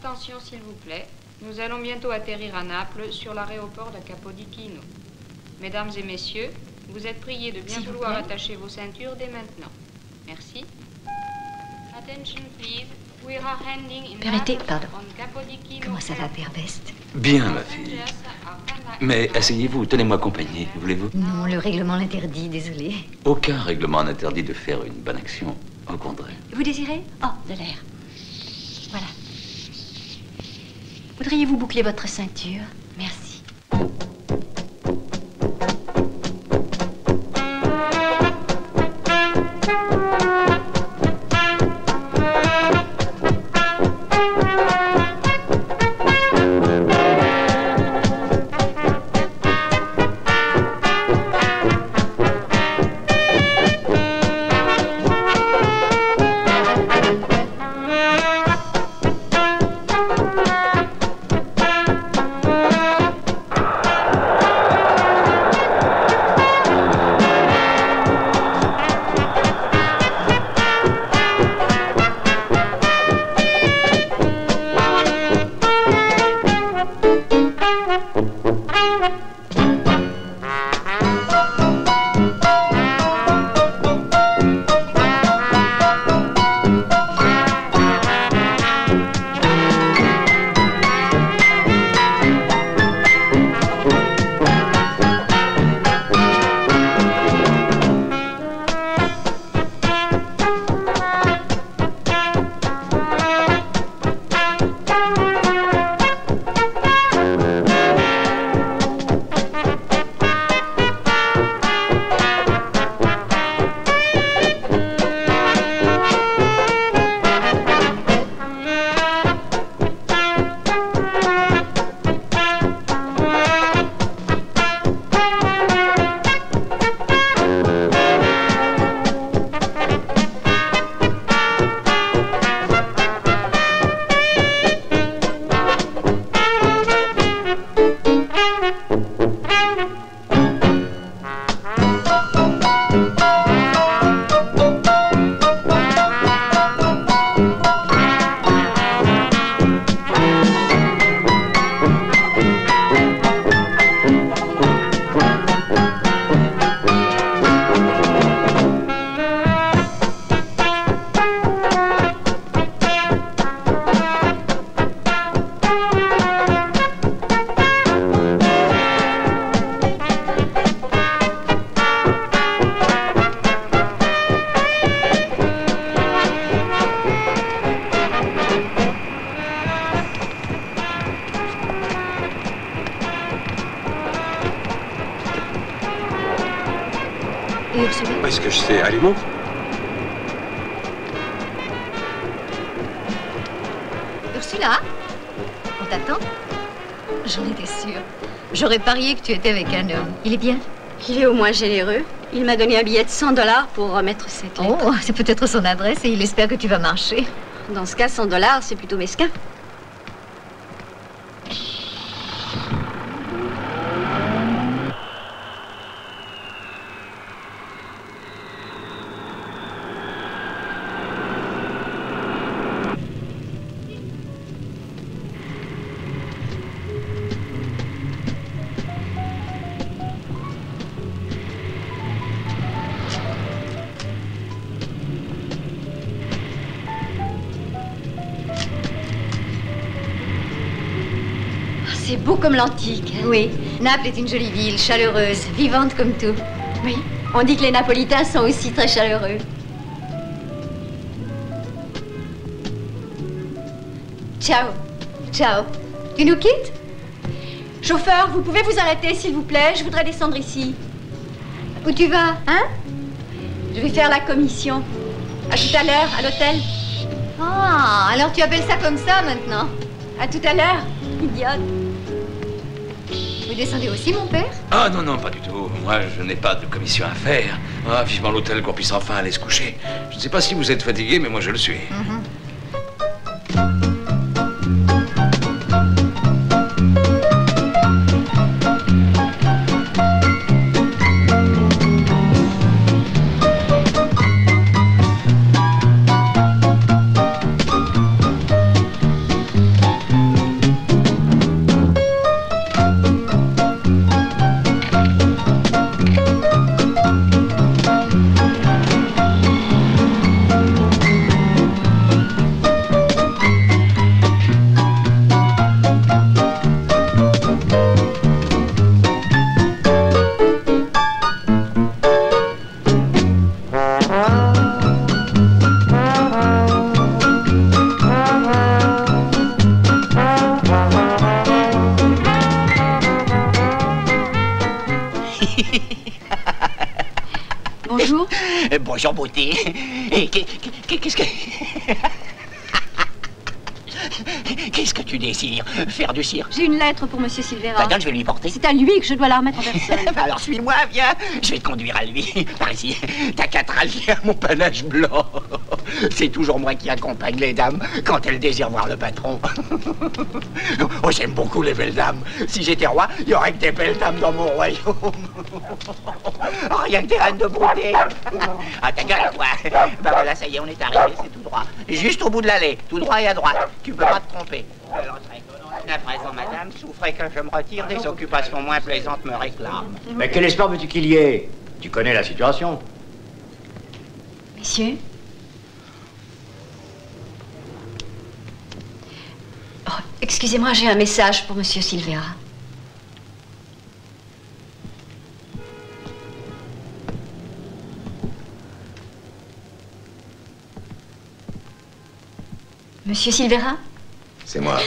Attention, s'il vous plaît. Nous allons bientôt atterrir à Naples sur l'aéroport de Capodichino. Mesdames et messieurs, vous êtes priés de bien vouloir attacher vos ceintures dès maintenant. Merci. Attention, please. We are handing in Permettez, Naples pardon. on Capodichino. Comment ça va, Père Best? Bien, ma fille. Mais asseyez-vous, tenez-moi compagnie, voulez-vous? Non, le règlement l'interdit, désolé. Aucun règlement n'interdit de faire une bonne action, au contraire. Vous désirez? Oh, de l'air. Voilà. Voudriez-vous boucler votre ceinture? Merci. Et Ursula? Est-ce que je sais? Allez, monte. Ursula? On t'attend? J'en étais sûre. J'aurais parié que tu étais avec un homme. Il est bien? Il est au moins généreux. Il m'a donné un billet de 100 $ pour remettre cette lettre. Oh, c'est peut-être son adresse et il espère que tu vas marcher. Dans ce cas, 100 $, c'est plutôt mesquin. C'est beau comme l'antique. Hein? Oui, Naples est une jolie ville, chaleureuse, vivante comme tout. Oui, on dit que les Napolitains sont aussi très chaleureux. Ciao. Ciao. Tu nous quittes? Chauffeur, vous pouvez vous arrêter, s'il vous plaît? Je voudrais descendre ici. Où tu vas? Hein? Je vais faire la commission. À tout à l'heure, à l'hôtel. Ah, alors tu appelles ça comme ça maintenant? À tout à l'heure, idiote. Vous descendez aussi, mon père? Ah non, non, pas du tout. Moi, je n'ai pas de commission à faire. Ah, vivement l'hôtel qu'on puisse enfin aller se coucher. Je ne sais pas si vous êtes fatigué, mais moi je le suis. Bonjour, beauté. Et qu'est-ce que... Qu'est-ce que tu désires? Faire du cirque? J'ai une lettre pour Monsieur Silvera. Bah, je vais lui porter. C'est à lui que je dois la remettre en personne. Bah, alors suis-moi, viens. Je vais te conduire à lui. Par ici. T'as qu'à te rallier à mon panache blanc. C'est toujours moi qui accompagne les dames quand elles désirent voir le patron. Oh, j'aime beaucoup les belles dames. Si j'étais roi, il y aurait que des belles dames dans mon royaume. Oh, rien que des reines de beauté. Ah, ta gueule, toi. Bah voilà, ça y est, on est arrivé, c'est tout droit. Juste au bout de l'allée, tout droit et à droite. Tu peux pas te tromper. À présent, madame, souffrez que je me retire, des occupations moins plaisantes me réclament. Mais quel espoir veux-tu qu'il y ait? Tu connais la situation. Messieurs? Oh, excusez-moi, j'ai un message pour Monsieur Silvera. Monsieur Silvera? C'est moi.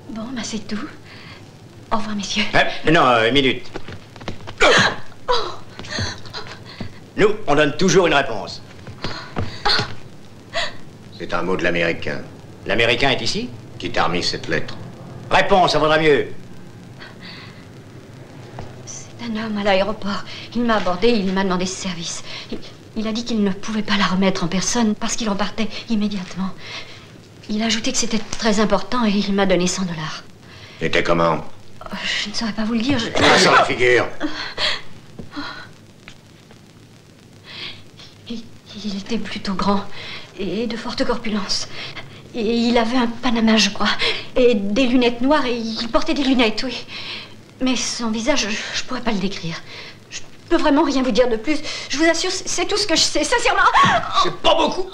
Bon, bah c'est tout. Au revoir, messieurs. Non, une minute. Nous, on donne toujours une réponse. C'est un mot de l'américain. L'américain est ici? Qui t'a remis cette lettre? Réponse, ça vaudra mieux. C'est un homme à l'aéroport. Il m'a abordé, il m'a demandé ce service. Il a dit qu'il ne pouvait pas la remettre en personne parce qu'il repartait immédiatement. Il a ajouté que c'était très important et il m'a donné 100 $. C'était comment? Je ne saurais pas vous le dire. Sur la figure. Il était plutôt grand et de forte corpulence. Et il avait un panama, je crois, et des lunettes noires, et il portait des lunettes, oui. Mais son visage, je pourrais pas le décrire. Je peux vraiment rien vous dire de plus. Je vous assure, c'est tout ce que je sais, sincèrement. C'est pas beaucoup.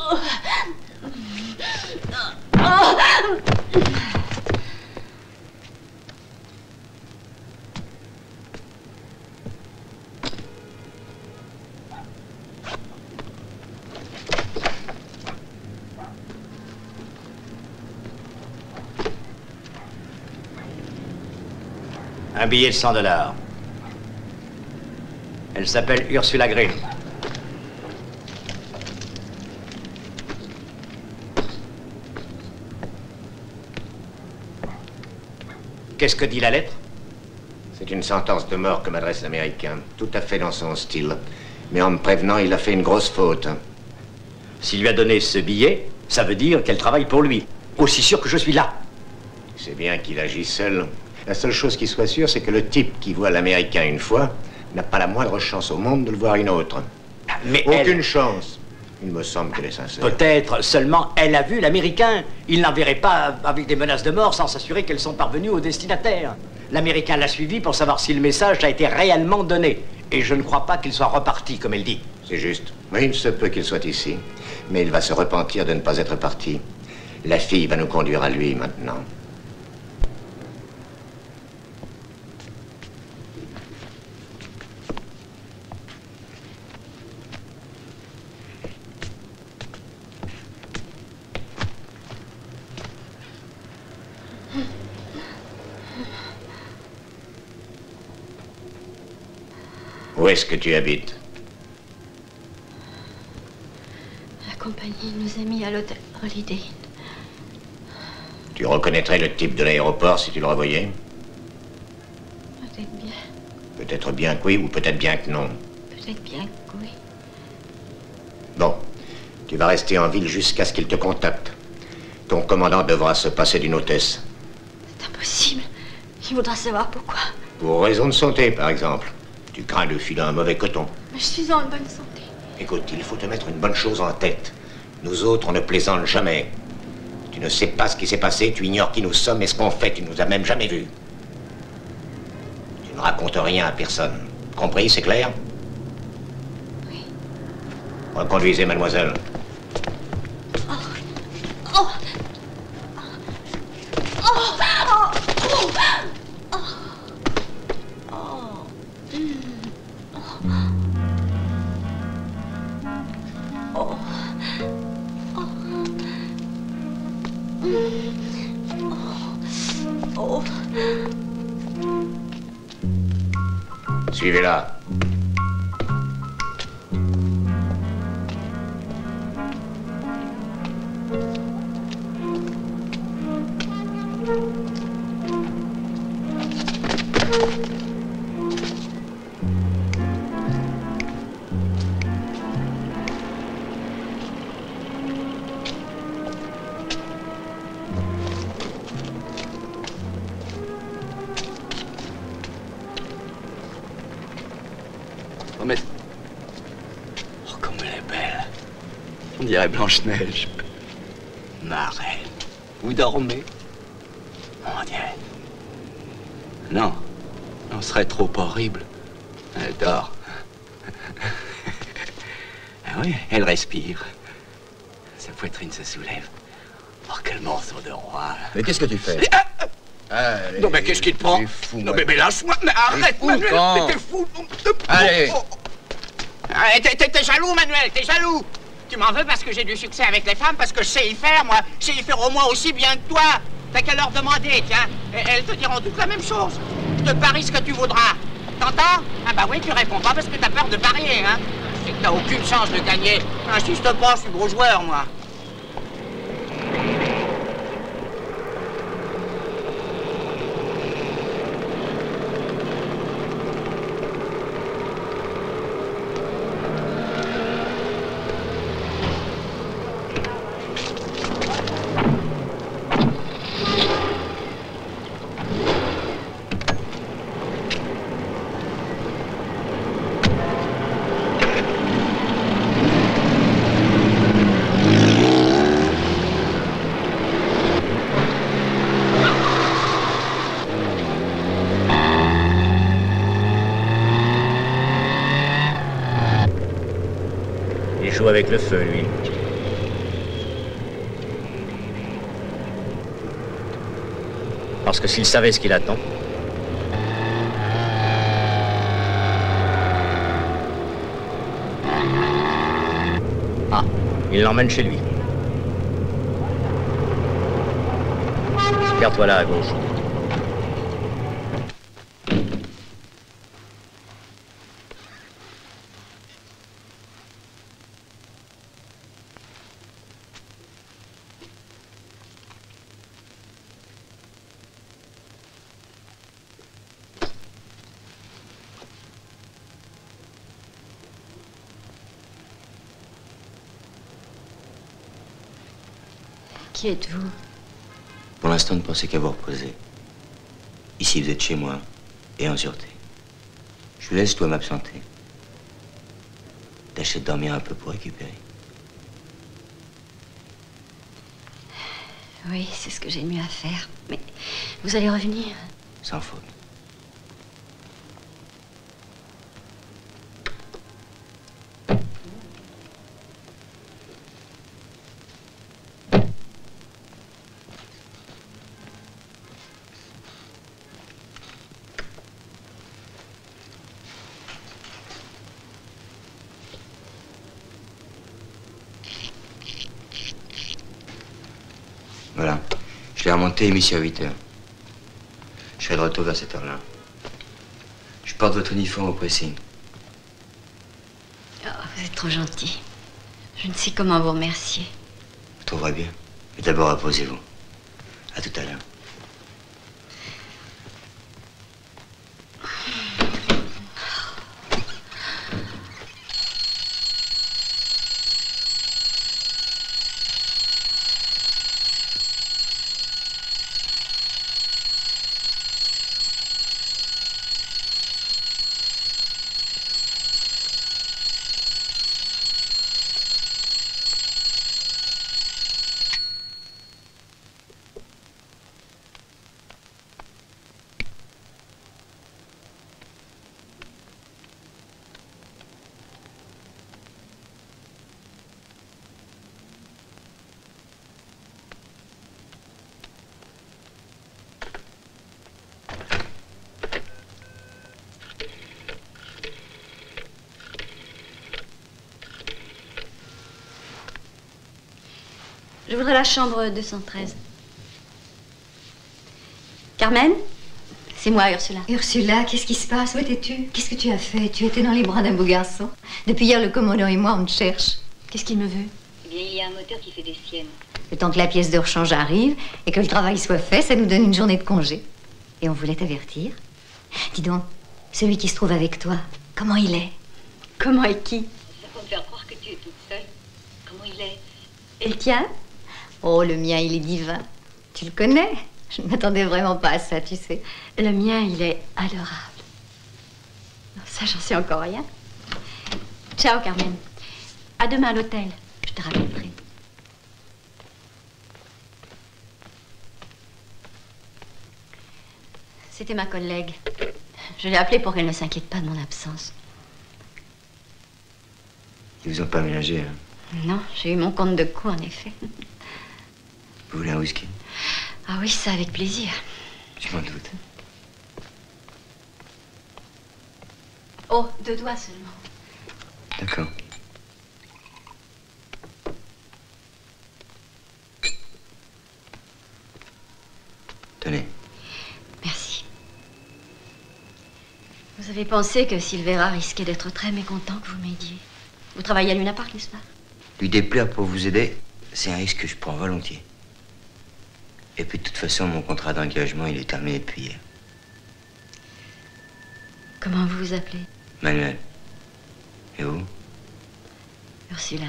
Un billet de 100 $. Elle s'appelle Ursula Green. Qu'est-ce que dit la lettre? C'est une sentence de mort que m'adresse l'Américain. Tout à fait dans son style. Mais en me prévenant, il a fait une grosse faute. S'il lui a donné ce billet, ça veut dire qu'elle travaille pour lui. Aussi sûr que je suis là. C'est bien qu'il agit seul. La seule chose qui soit sûre, c'est que le type qui voit l'Américain une fois n'a pas la moindre chance au monde de le voir une autre. Mais aucune chance. Il me semble qu'elle est sincère. Peut-être seulement elle a vu l'Américain. Il n'enverrait pas avec des menaces de mort sans s'assurer qu'elles sont parvenues au destinataire. L'Américain l'a suivi pour savoir si le message a été réellement donné. Et je ne crois pas qu'il soit reparti, comme elle dit. C'est juste. Oui, il se peut qu'il soit ici. Mais il va se repentir de ne pas être parti. La fille va nous conduire à lui maintenant. Où est-ce que tu habites? La compagnie nous a mis à l'hôtel Holiday Inn. Tu reconnaîtrais le type de l'aéroport si tu le revoyais? Peut-être bien. Peut-être bien que oui, ou peut-être bien que non. Peut-être bien que oui. Bon, tu vas rester en ville jusqu'à ce qu'il te contacte. Ton commandant devra se passer d'une hôtesse. C'est impossible. Il voudra savoir pourquoi. Pour raison de santé, par exemple. Tu crains de filer un mauvais coton. Mais je suis en bonne santé. Écoute, il faut te mettre une bonne chose en tête. Nous autres, on ne plaisante jamais. Tu ne sais pas ce qui s'est passé, tu ignores qui nous sommes et ce qu'on fait, tu nous as même jamais vus. Tu ne racontes rien à personne. Compris, c'est clair? Oui. Reconduisez, mademoiselle. Oh. Suivez-la. Oh, mais... Oh, comme elle est belle. On dirait Blanche-Neige. Ma reine, vous dormez? On dirait. Non, on serait trop horrible. Elle dort. Ah oui, elle respire. Sa poitrine se soulève. Oh, quel morceau de roi. Mais qu'est-ce que tu fais? Allez, non, mais qu'est-ce qui te prend? Fou, non, mais lâche-moi, mais arrête, Manuel, mais t'es fou. Allez. T'es jaloux, Manuel, t'es jaloux. Tu m'en veux parce que j'ai du succès avec les femmes, parce que je sais y faire, moi. Je sais y faire au moins aussi bien que toi. T'as qu'à leur demander, tiens. Elles te diront toutes la même chose. Je te parie ce que tu voudras. T'entends? Ah bah oui, tu réponds pas parce que t'as peur de parier, hein. C'est que t'as aucune chance de gagner. Insiste pas, je suis gros joueur, moi. Joue avec le feu, lui. Parce que s'il savait ce qu'il attend... Ah, il l'emmène chez lui. Garde-toi là, à gauche. Qui êtes-vous? Pour l'instant, ne pensez qu'à vous reposer. Ici, vous êtes chez moi et en sûreté. Je vous laisse, toi, m'absenter. Tâchez de dormir un peu pour récupérer. Oui, c'est ce que j'ai de mieux à faire. Mais vous allez revenir? Sans faute. Voilà. Je l'ai remonté et mis sur 8 heures. Je serai de retour vers cette heure-là. Je porte votre uniforme au pressing. Oh, vous êtes trop gentil. Je ne sais comment vous remercier. Vous trouverez bien. Mais d'abord, reposez-vous. À tout à l'heure. Je voudrais la chambre 213. Carmen? C'est moi, Ursula. Ursula, qu'est-ce qui se passe? Où étais-tu? Qu'est-ce que tu as fait? Tu étais dans les bras d'un beau garçon. Depuis hier, le commandant et moi, on te cherche. Qu'est-ce qu'il me veut? Eh bien, il y a un moteur qui fait des siennes. Le temps que la pièce de rechange arrive et que le travail soit fait, ça nous donne une journée de congé. Et on voulait t'avertir. Dis donc, celui qui se trouve avec toi, comment il est? Comment et qui? Ça va me faire croire que tu es toute seule. Comment il est? Et le tien? Oh, le mien, il est divin. Tu le connais? Je ne m'attendais vraiment pas à ça, tu sais. Le mien, il est adorable. Ça, j'en sais encore rien. Ciao, Carmen. À demain à l'hôtel. Je te rappellerai. C'était ma collègue. Je l'ai appelée pour qu'elle ne s'inquiète pas de mon absence. Ils vous ont pas ménagé, hein? Non, j'ai eu mon compte de coup, en effet. Vous voulez un whisky? Ah oui, ça, avec plaisir. Je m'en doute. Oh, 2 doigts seulement. D'accord. Tenez. Merci. Vous avez pensé que Silvera risquait d'être très mécontent que vous m'aidiez. Vous travaillez à Luna Park, n'est-ce pas? Lui déplaire pour vous aider, c'est un risque que je prends volontiers. Et puis de toute façon, mon contrat d'engagement, il est terminé depuis hier. Comment vous vous appelez? Manuel. Et vous? Ursula.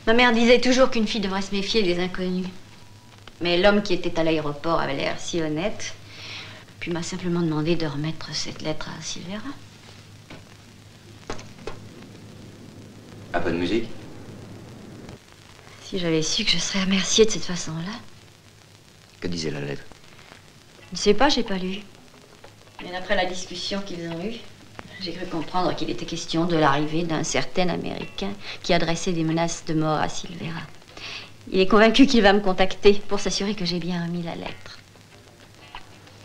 Ma mère disait toujours qu'une fille devrait se méfier des inconnus. Mais l'homme qui était à l'aéroport avait l'air si honnête, puis m'a simplement demandé de remettre cette lettre à Silvera. Un peu de musique? Si j'avais su que je serais remerciée de cette façon-là. Que disait la lettre? Je ne sais pas, j'ai pas lu. Mais après la discussion qu'ils ont eue, j'ai cru comprendre qu'il était question de l'arrivée d'un certain Américain qui adressait des menaces de mort à Silvera. Il est convaincu qu'il va me contacter pour s'assurer que j'ai bien remis la lettre.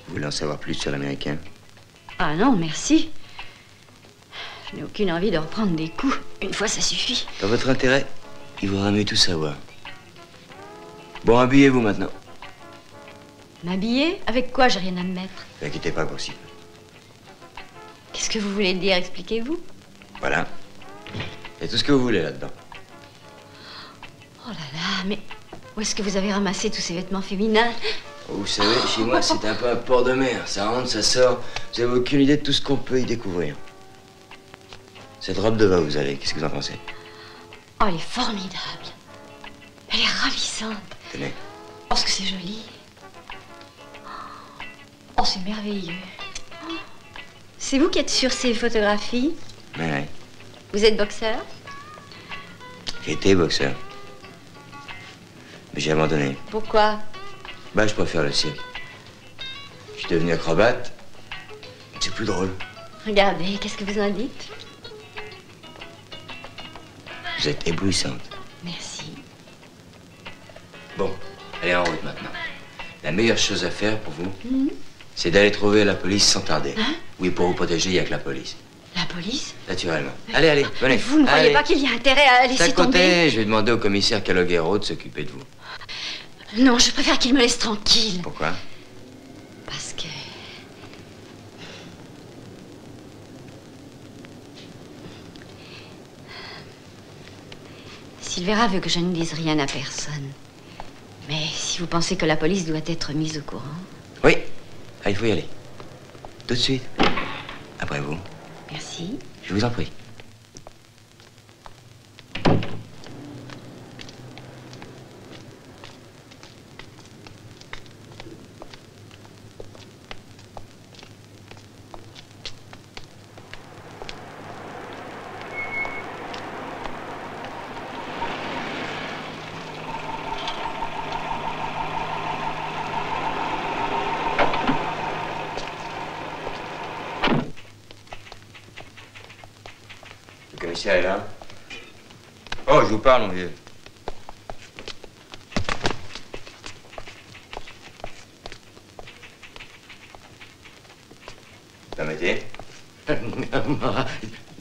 Vous voulez en savoir plus sur l'Américain? Ah non, merci. Je n'ai aucune envie de reprendre des coups. Une fois, ça suffit. Dans votre intérêt, il vaudra mieux tout savoir. Bon, habillez-vous maintenant. M'habiller? Avec quoi? J'ai rien à me mettre. Ne vous inquiétez pas, possible. Qu'est-ce que vous voulez dire? Expliquez-vous. Voilà. Il y a tout ce que vous voulez là-dedans. Oh là là, mais où est-ce que vous avez ramassé tous ces vêtements féminins? Oh, vous savez, chez moi, c'est un peu un port de mer. Ça rentre, ça sort. Vous avez aucune idée de tout ce qu'on peut y découvrir. Cette robe de va, vous avez, qu'est-ce que vous en pensez? Oh, elle est formidable. Elle est ravissante. Tenez. Oh, ce que c'est joli. Oh, c'est merveilleux. C'est vous qui êtes sur ces photographies? Ouais. Vous êtes boxeur? J'ai été boxeur. Mais j'ai abandonné. Pourquoi? Bah, je préfère le cirque. Je suis devenu acrobate. C'est plus drôle. Regardez, qu'est-ce que vous en dites? Vous êtes éblouissante. Merci. Bon, allez en route maintenant. La meilleure chose à faire pour vous, c'est d'aller trouver la police sans tarder. Hein? Oui, pour vous protéger, il n'y a que la police. La police? Naturellement. Allez, allez, venez. Vous ne croyez pas qu'il y a intérêt à C'est à laisser côté, tomber? je vais demander au commissaire Calogero de s'occuper de vous. Non, je préfère qu'il me laisse tranquille. Pourquoi? Parce que... Silvera veut que je ne dise rien à personne. Mais si vous pensez que la police doit être mise au courant... Oui. Ah, il faut y aller. Tout de suite. Après vous. Merci. Je vous en prie. Le commissaire est là. Oh, je vous parle, mon vieux. Permettez.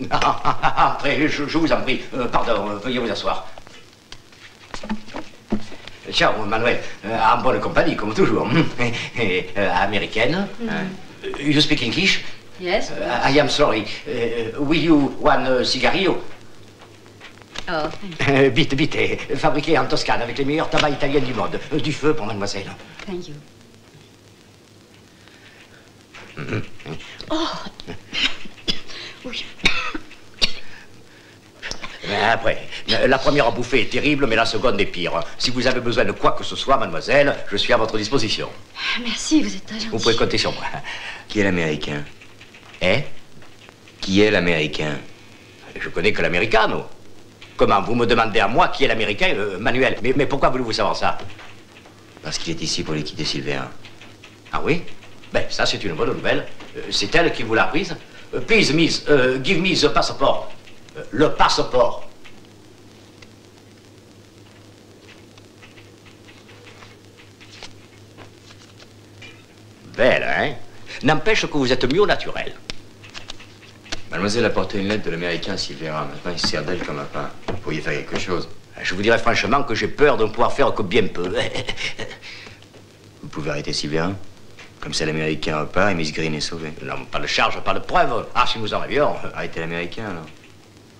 Entrez, je vous en prie. Pardon, veuillez vous asseoir. Ciao, Manuel. En bonne compagnie, comme toujours. Américaine. You speak English? Yes. I am sorry. Will you one cigarillo? Oh. Vite, vite. Fabriqué en Toscane avec les meilleurs tabacs italiens du monde. Du feu pour mademoiselle. Thank you. Oh. Oui. Après, la première bouffée est terrible, mais la seconde est pire. Si vous avez besoin de quoi que ce soit, mademoiselle, je suis à votre disposition. Merci, vous êtes très gentil. Vous pouvez compter sur moi. Qui est l'Américain? Hein? Qui est l'Américain? Je connais que l'Americano. Comment? Vous me demandez à moi qui est l'Américain, Manuel? Mais pourquoi voulez-vous savoir ça? Parce qu'il est ici pour liquider Silvera. Ah oui? Ben, ça, c'est une bonne nouvelle. C'est elle qui vous l'a prise. Please, miss, give me the passport. Le passeport. Belle, hein? N'empêche que vous êtes mieux au naturel. Mademoiselle a porté une lettre de l'Américain à Silvera. Maintenant, il se sert d'elle comme un pain. Vous pourriez faire quelque chose. Je vous dirais franchement que j'ai peur de ne pouvoir faire que bien peu. Vous pouvez arrêter Silvera? Comme ça, l'Américain repart et Miss Green est sauvée. Non, pas de charge, pas de preuve. Ah, si nous en avions. Arrêtez l'Américain, alors.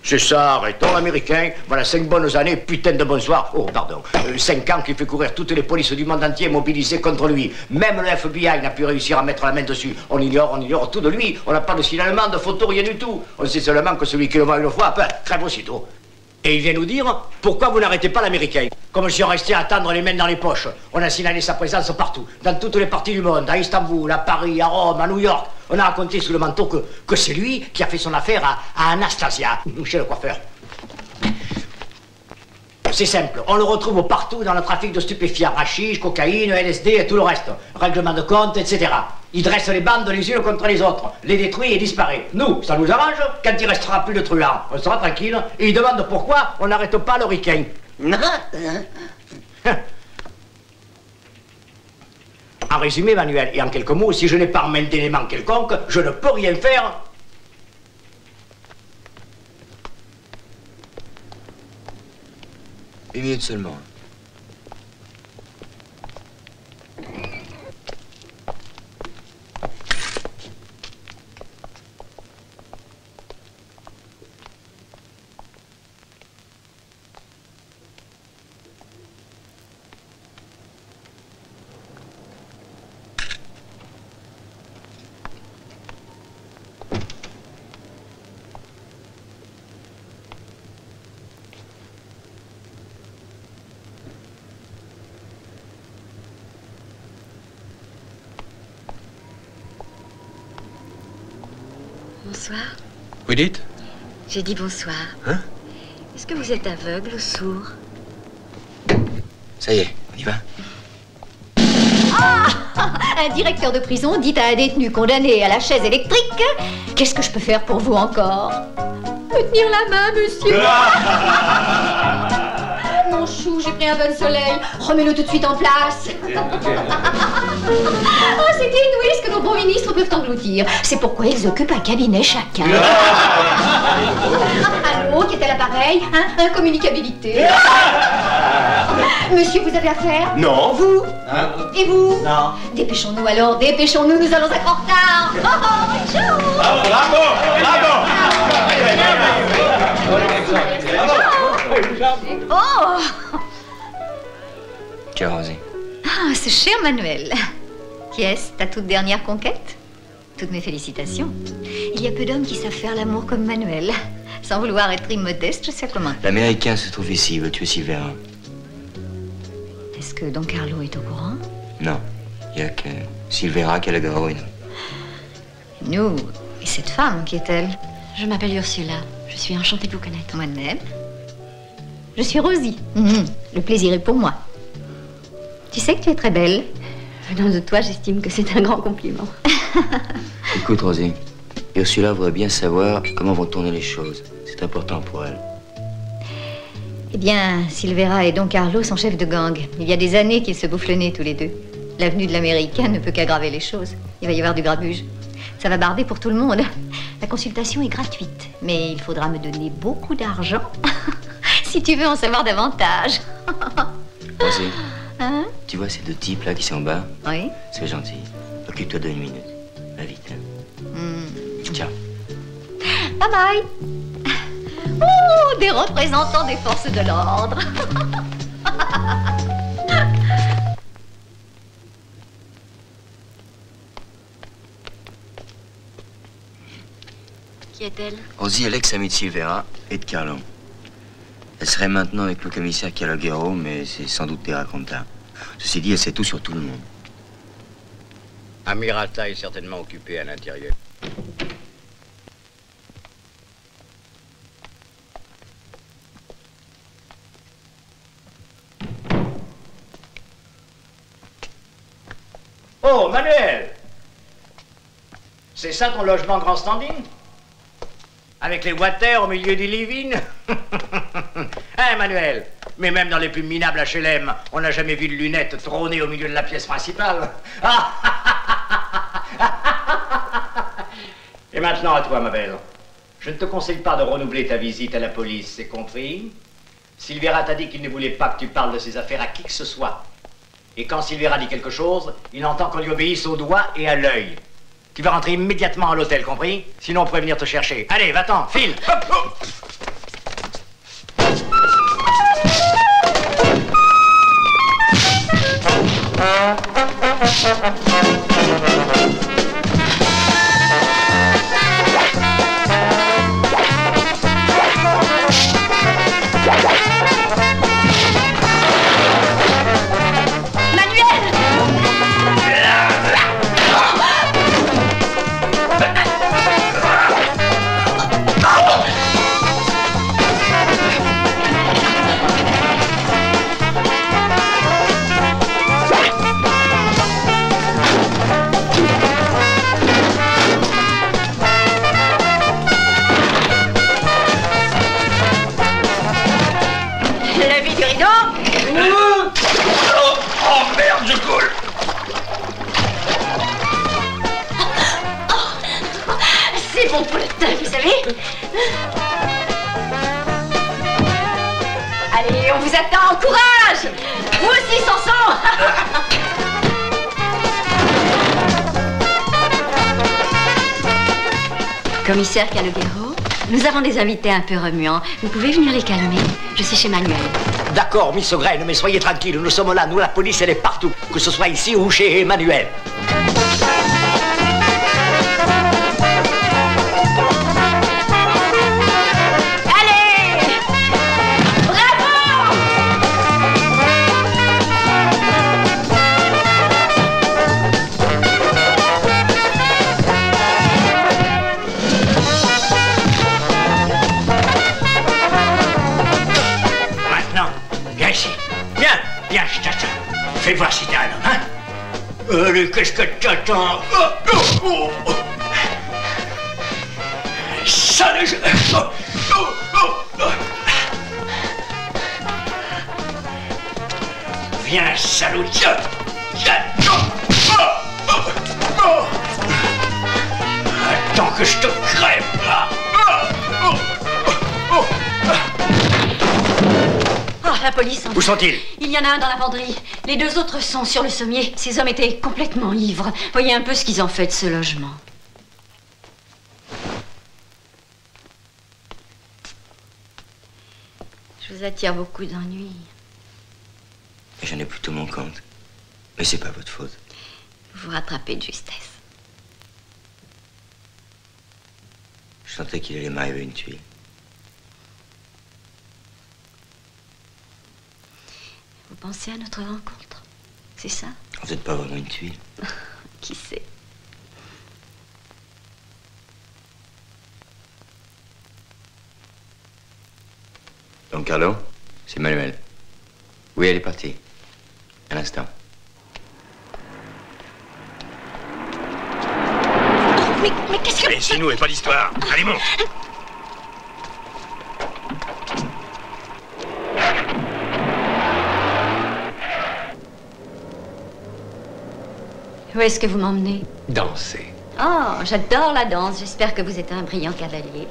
C'est ça, arrêtons l'Américain. Voilà 5 bonnes années, putain de bonsoir. Oh, pardon. 5 ans qui fait courir toutes les polices du monde entier mobilisées contre lui. Même le FBI n'a pu réussir à mettre la main dessus. On ignore tout de lui. On n'a pas de signalement, de photo, rien du tout. On sait seulement que celui qui le voit une fois, crève aussitôt. Et il vient nous dire, pourquoi vous n'arrêtez pas l'Américain? Comme si on restait à attendre les mains dans les poches. On a signalé sa présence partout, dans toutes les parties du monde, à Istanbul, à Paris, à Rome, à New York. On a raconté sous le manteau que c'est lui qui a fait son affaire à Anastasia, chez le coiffeur. C'est simple, on le retrouve partout dans le trafic de stupéfiants, hashish, cocaïne, LSD et tout le reste. Règlement de compte, etc. Il dresse les bandes les unes contre les autres, les détruit et disparaît. Nous, ça nous arrange, quand il restera plus de truands, on sera tranquille, et il demande pourquoi on n'arrête pas le ricain. En résumé, Manuel, et en quelques mots, si je n'ai pas main d'élément quelconque, je ne peux rien faire. 8 minutes seulement. Bonsoir. Vous dites? J'ai dit bonsoir. Hein? Est-ce que vous êtes aveugle ou sourd? Ça y est, on y va. Ah! Un directeur de prison dit à un détenu condamné à la chaise électrique: qu'est-ce que je peux faire pour vous encore? Me tenir la main, monsieur. Mon chou, j'ai pris un bon soleil. Remets-le tout de suite en place. Oh, c'est inouï ce que nos bons ministres peuvent engloutir. C'est pourquoi ils occupent un cabinet chacun. Allô, qui est à l'appareil? Hein? Incommunicabilité. Monsieur, vous avez affaire? Non. Vous? Hein? Et vous? Non. Dépêchons-nous alors, dépêchons-nous, nous allons être en retard. Oh, ciao. Bravo, bravo. Oh! Ciao, Rosie. Ah, ce cher Manuel. Qui est-ce, ta toute dernière conquête? Toutes mes félicitations. Il y a peu d'hommes qui savent faire l'amour comme Manuel. Sans vouloir être immodeste, je sais comment. L'Américain se trouve ici, il veut tuer Silvera. Est-ce que Don Carlo est au courant? Non, il n'y a que Silvera qui a le garrot et nous. Nous, et cette femme, qui est-elle? Je m'appelle Ursula. Je suis enchantée de vous connaître. Moi-même. Je suis Rosie. Le plaisir est pour moi. Tu sais que tu es très belle. Venant de toi, j'estime que c'est un grand compliment. Écoute, Rosie, Ursula voudrait bien savoir comment vont tourner les choses. C'est important pour elle. Eh bien, Silvera et Don Carlo sont chefs de gang. Il y a des années qu'ils se bouffent le nez tous les deux. L'avenue de l'Américain ne peut qu'aggraver les choses. Il va y avoir du grabuge. Ça va barder pour tout le monde. La consultation est gratuite, mais il faudra me donner beaucoup d'argent si tu veux en savoir davantage. Vas-y. Hein? Tu vois ces deux types là qui sont en bas? Oui. C'est gentil. Occupe-toi d'eux 1 minute. Va vite. Hein. Ciao. Bye bye. Oh, des représentants des forces de l'ordre. Qui est-elle? Rosie est l'ex-amie de Silvera et de Carlo. Elle serait maintenant avec le commissaire Calogero, mais c'est sans doute des racontars. Ceci dit, elle sait tout sur tout le monde. Amirata est certainement occupé à l'intérieur. Oh, Manuel! C'est ça ton logement grand standing? Avec les water au milieu du living? Hein, Manuel? Mais même dans les plus minables HLM, on n'a jamais vu de lunettes trôner au milieu de la pièce principale. Et maintenant à toi, ma belle. Je ne te conseille pas de renouveler ta visite à la police, c'est compris? Silvera t'a dit qu'il ne voulait pas que tu parles de ses affaires à qui que ce soit. Et quand Silvera dit quelque chose, il entend qu'on lui obéisse au doigt et à l'œil. Tu vas rentrer immédiatement à l'hôtel, compris? Sinon on pourrait venir te chercher. Allez, va-t'en, file! Hop, hop. C'est bon pour le teint, vous savez. Allez, on vous attend, courage. Vous aussi, Sanson. Commissaire Calogero, nous avons des invités un peu remuants. Vous pouvez venir les calmer. Je suis chez Manuel. D'accord, Miss O'Graine, mais soyez tranquille, nous sommes là, nous, la police, elle est partout, que ce soit ici ou chez Emmanuel. Fais voir si t'es un homme, hein? Allez, qu'est-ce que t'attends? Sale jeu! Viens, salaud! Attends que je te crève, là! Oh, la police. Où sont-ils? Il y en a un dans la penderie. Les deux autres sont sur le sommier. Ces hommes étaient complètement ivres. Voyez un peu ce qu'ils ont fait de ce logement. Je vous attire beaucoup d'ennuis. J'en ai plutôt mon compte. Mais c'est pas votre faute. Vous vous rattrapez de justesse. Je sentais qu'il allait m'arriver une tuile. Vous pensez à notre rencontre? C'est ça? Vous n'êtes pas vraiment une tuile. Qui sait? Donc, Carlo, c'est Manuel. Oui, elle est partie. Un instant. Mais qu'est-ce que... Laissez-nous et pas d'histoire. Allez, monte. Où est-ce que vous m'emmenez? Danser. Oh, j'adore la danse. J'espère que vous êtes un brillant cavalier.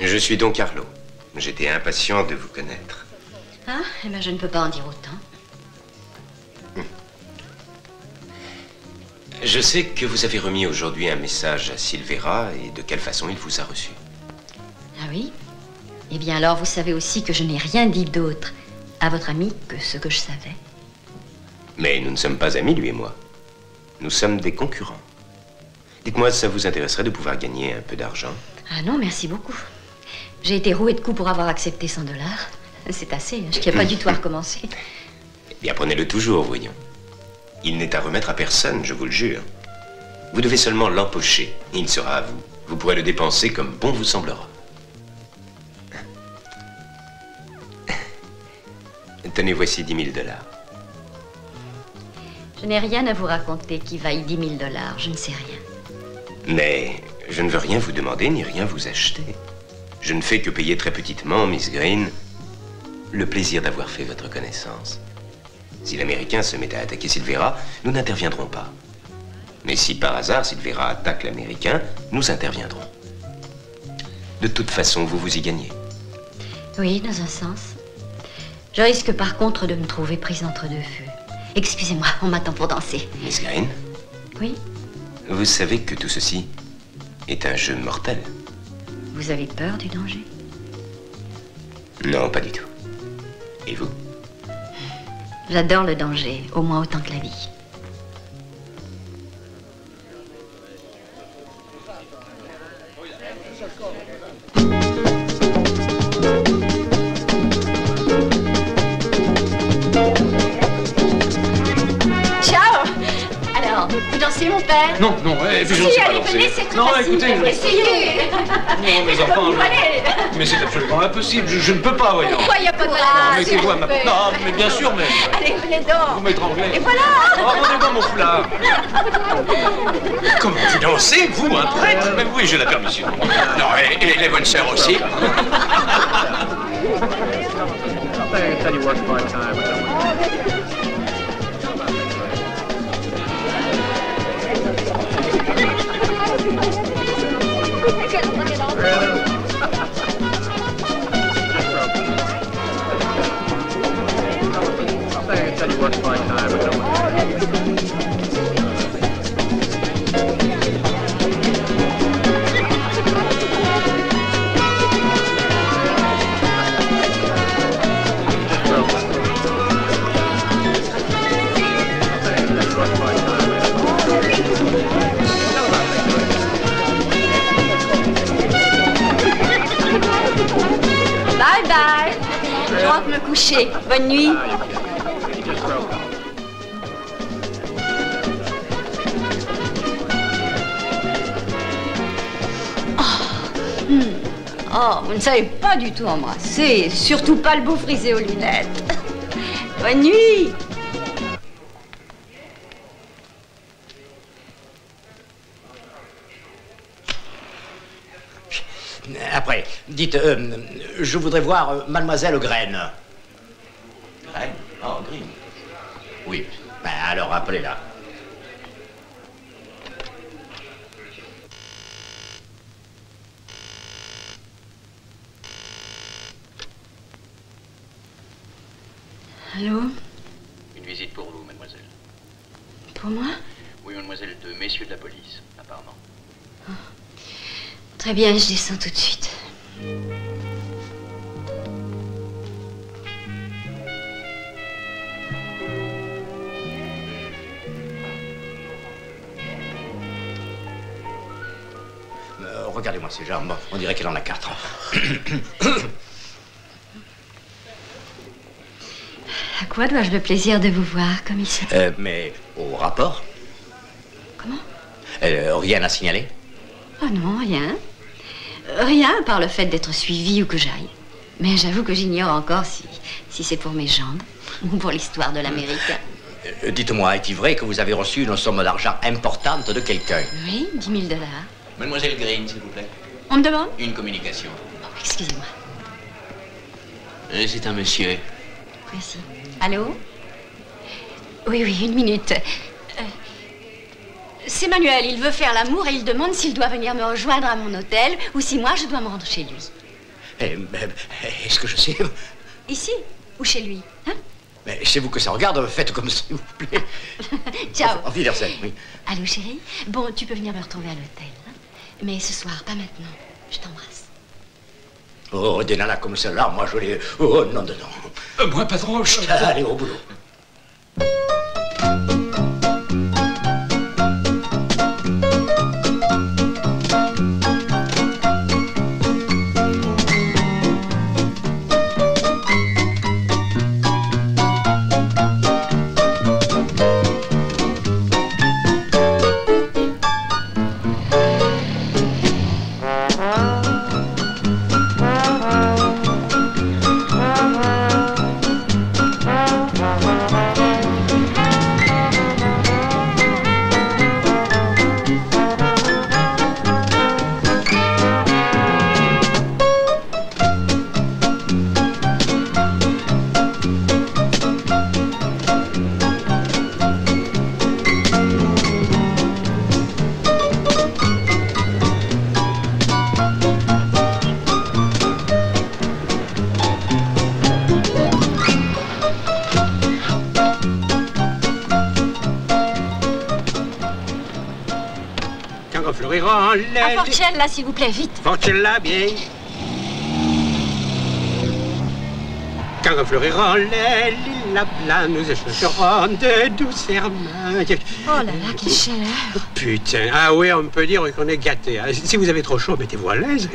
Je suis Don Carlo. J'étais impatient de vous connaître. Ah, eh bien, je ne peux pas en dire autant. Je sais que vous avez remis aujourd'hui un message à Silvera et de quelle façon il vous a reçu. Ah oui? Eh bien, alors, vous savez aussi que je n'ai rien dit d'autre à votre ami que ce que je savais. Mais nous ne sommes pas amis, lui et moi. Nous sommes des concurrents. Dites-moi, ça vous intéresserait de pouvoir gagner un peu d'argent? Ah non, merci beaucoup. J'ai été rouée de coups pour avoir accepté 100 $. C'est assez, je ne tiens pas du tout à recommencer. Eh bien, prenez-le toujours, voyons. Il n'est à remettre à personne, je vous le jure. Vous devez seulement l'empocher, et il sera à vous. Vous pourrez le dépenser comme bon vous semblera. Tenez, voici 10 000 $. Je n'ai rien à vous raconter qui vaille 10 000 $. Je ne sais rien. Mais je ne veux rien vous demander ni rien vous acheter. Je ne fais que payer très petitement, Miss Green, le plaisir d'avoir fait votre connaissance. Si l'Américain se met à attaquer Silvera, nous n'interviendrons pas. Mais si par hasard Silvera attaque l'Américain, nous interviendrons. De toute façon, vous vous y gagnez. Oui, dans un sens. Je risque par contre de me trouver prise entre deux feux. Excusez-moi, on m'attend pour danser. Miss Green? Oui? Vous savez que tout ceci est un jeu mortel. Vous avez peur du danger? Non, pas du tout. Et vous? J'adore le danger, au moins autant que la vie. Ciao! Alors, vous dansez, mon père? Non, non, et puis je ne sais pas danser. C'est très Non, facile. écoutez, Essayez. non, mes enfants, Allez. mais c'est absolument impossible, je ne peux pas, voyons. Pourquoi il n'y a pas de Non, place? mettez-vous à ma... Non, mais bien sûr, mais... Allez, venez donc. Vous m'étranglez. Et voilà. Oh, rendez-moi mon foulard. Comment vous dansez, vous, un prêtre? Mais oui, j'ai la permission. Non, et les bonnes sœurs aussi. Bye bye. Je rentre me coucher. Bonne nuit. Oh, vous ne savez pas du tout embrasser. Surtout pas le beau frisé aux lunettes. Bonne nuit. Après, dites, je voudrais voir Mademoiselle Graine. Graine? Oh, Green. Oui. Ben, alors, appelez-la. Allô? Une visite pour vous, mademoiselle. Pour moi? Oui, mademoiselle, de messieurs de la police, apparemment. Très bien, je descends tout de suite. regardez-moi ses jambes. On dirait qu'elle en a 4. À quoi dois-je le plaisir de vous voir, commissaire? Mais au rapport? Comment? Rien à signaler? Oh non, rien. Rien, à part le fait d'être suivi ou que j'aille. Mais j'avoue que j'ignore encore si c'est pour mes jambes ou pour l'histoire de l'Américain. Dites-moi, est-il vrai que vous avez reçu une somme d'argent importante de quelqu'un? Oui, $10 000. Mademoiselle Green, s'il vous plaît. On me demande? Une communication. Oh, excusez-moi. C'est un monsieur. Merci. Allô? Oui, une minute. C'est Manuel, il veut faire l'amour et il demande s'il doit venir me rejoindre à mon hôtel ou si moi je dois me rendre chez lui. Est-ce que je sais? Ici ou chez lui, hein? Mais c'est vous que ça regarde, faites comme s'il vous plaît. Ciao. Auf Wiedersehen, oui. Allô, chérie? Bon, tu peux venir me retrouver à l'hôtel, hein? Mais ce soir, pas maintenant. Je t'embrasse. Oh, des nanas comme celle-là, moi je les... Oh, non. Moi, patron, Allez, au boulot. À Forcella, s'il vous plaît, vite. Forcella, bien. Quand refleuriront les lilas blancs, nous échangerons de douceurs mains. Oh là là, quelle chaleur. Putain, ah oui, on peut dire qu'on est gâtés. Si vous avez trop chaud, mettez-vous à l'aise.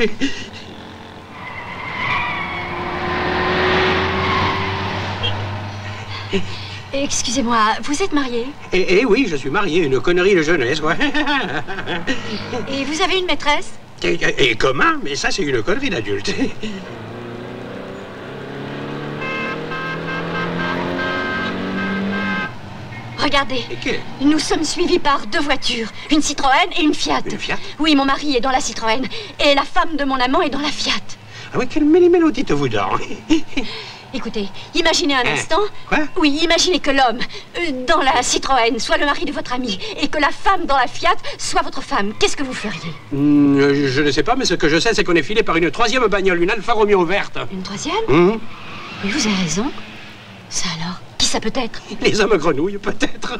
Excusez-moi, vous êtes marié? Eh oui, je suis marié, une connerie de jeunesse, quoi. Et vous avez une maîtresse? Et comment? Mais ça, c'est une connerie d'adulte. Regardez, et nous sommes suivis par 2 voitures, une Citroën et une Fiat. Une Fiat? Oui, mon mari est dans la Citroën et la femme de mon amant est dans la Fiat. Ah oui, quelle méli-mélo dites-vous donc? Écoutez, imaginez un instant. Quoi? Oui, imaginez que l'homme dans la Citroën soit le mari de votre ami et que la femme dans la Fiat soit votre femme. Qu'est-ce que vous feriez? Je ne sais pas, mais ce que je sais, c'est qu'on est filé par une 3e bagnole, une Alfa Romeo verte. Une 3e? Mais vous avez raison. Ça alors? Qui ça peut être? Les hommes grenouilles, peut-être.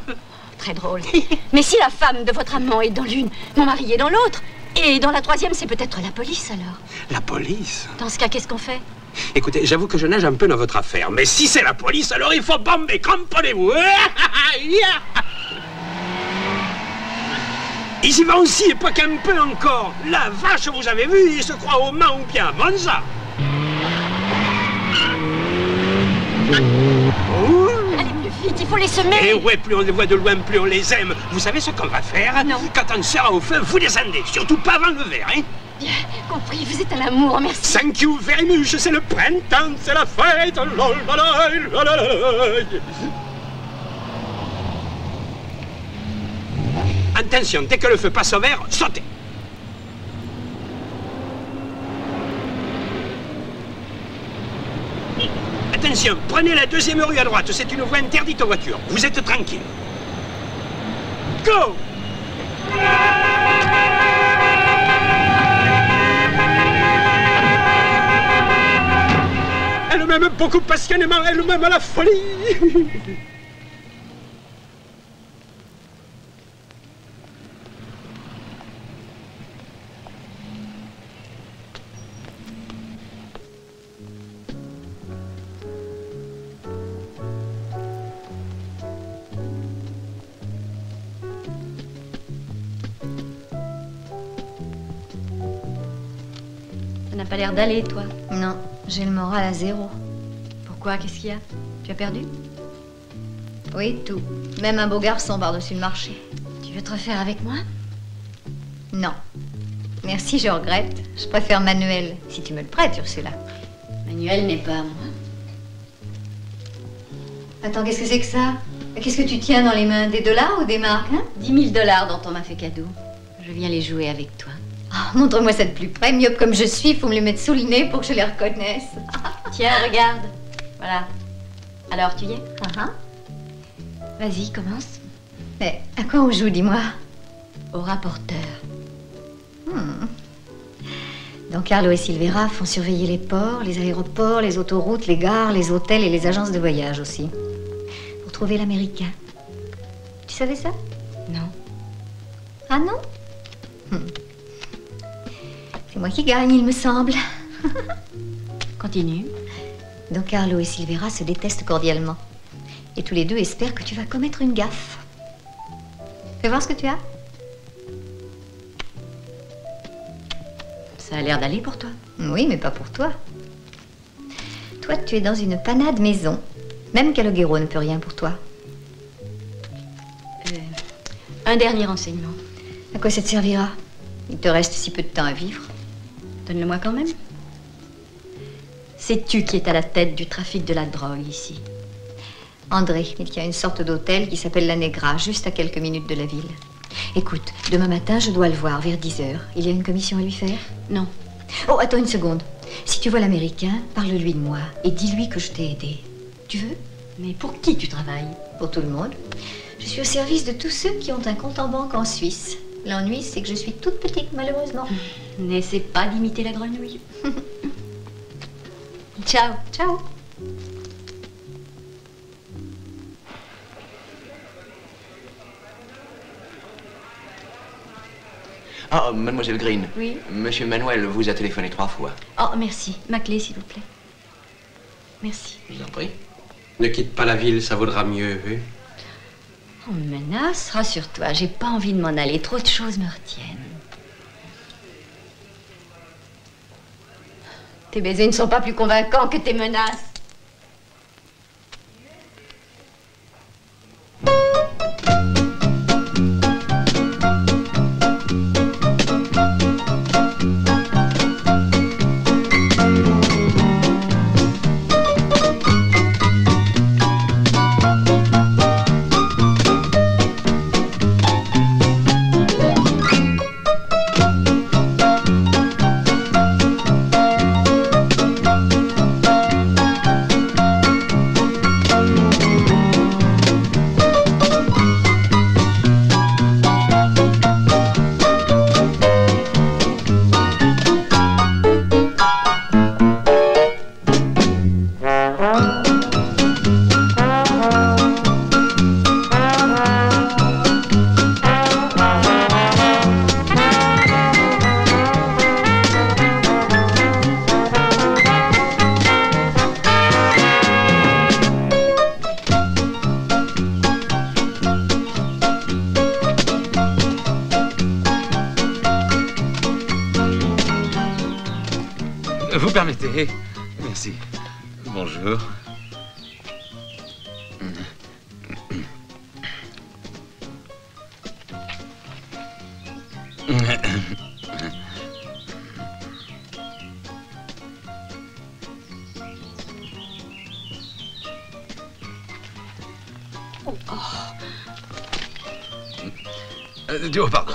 Très drôle. Mais si la femme de votre amant est dans l'une, mon mari est dans l'autre, et dans la 3e, c'est peut-être la police alors. La police? Dans ce cas, qu'est-ce qu'on fait? Écoutez, j'avoue que je nage un peu dans votre affaire, mais si c'est la police, alors il faut bomber, cramponnez-vous. Ils y vont aussi, et pas qu'un peu encore. La vache, vous avez vu, ils se croient au Mans ou bien à Monza. Allez, mieux vite, il faut les semer. Et ouais, plus on les voit de loin, plus on les aime. Vous savez ce qu'on va faire? Non. Quand on sera au feu, vous descendez, surtout pas avant le verre, hein? Bien compris, vous êtes un amour, merci. Thank you very much, c'est le printemps, c'est la fête. Attention, dès que le feu passe au vert, sautez. Attention, prenez la 2e rue à droite, c'est une voie interdite aux voitures. Vous êtes tranquille. Go! Elle m'aime beaucoup passionnément, elle m'aime à la folie. n'a pas l'air d'aller, toi. Non, j'ai le moral à 0. Pourquoi? Qu'est-ce qu'il y a? Tu as perdu? Oui, tout. Même un beau garçon par-dessus le marché. Tu veux te refaire avec moi? Non. Merci, je regrette. Je préfère Manuel, si tu me le prêtes, Ursula. Manuel n'est pas à moi. Attends, qu'est-ce que c'est que ça? Qu'est-ce que tu tiens dans les mains? Des dollars ou des marques, hein? 10 000 $ dont on m'a fait cadeau. Je viens les jouer avec toi. Oh, montre-moi ça de plus près. Myope comme je suis, il faut me les mettre sous le nez pour que je les reconnaisse. Tiens, regarde. Voilà. Alors, tu y es? Vas-y, commence. Mais à quoi on joue, dis-moi? Au rapporteur. Donc Carlo et Silvera font surveiller les ports, les aéroports, les autoroutes, les gares, les hôtels et les agences de voyage aussi. Pour trouver l'Américain. Tu savais ça? Non. Ah non? C'est moi qui gagne, il me semble. Continue. Donc Carlo et Silvera se détestent cordialement. Et tous les deux espèrent que tu vas commettre une gaffe. Fais voir ce que tu as. Ça a l'air d'aller pour toi. Oui, mais pas pour toi. Toi, tu es dans une panade maison. Même Calogero ne peut rien pour toi. Un dernier renseignement. À quoi ça te servira? Il te reste si peu de temps à vivre. Donne-le-moi quand même. Sais-tu qui est à la tête du trafic de la drogue ici? André, il tient une sorte d'hôtel qui s'appelle La Negra, juste à quelques minutes de la ville. Écoute, demain matin, je dois le voir vers 10 h. Il y a une commission à lui faire? Non. Oh, attends une seconde. Si tu vois l'Américain, parle-lui de moi et dis-lui que je t'ai aidé. Tu veux? Mais pour qui tu travailles? Pour tout le monde. Je suis au service de tous ceux qui ont un compte en banque en Suisse. L'ennui, c'est que je suis toute petite, malheureusement. N'essaie pas d'imiter la grenouille. Ciao. Ciao. Ah, mademoiselle Green. Oui. Monsieur Manuel vous a téléphoné 3 fois. Oh, merci. Ma clé, s'il vous plaît. Merci. Je vous en prie. Ne quitte pas la ville, ça vaudra mieux, hein? On me menace, rassure-toi, j'ai pas envie de m'en aller. Trop de choses me retiennent. Tes baisers ne sont pas plus convaincants que tes menaces. Vous permettez? Merci. Bonjour. Oh, pardon.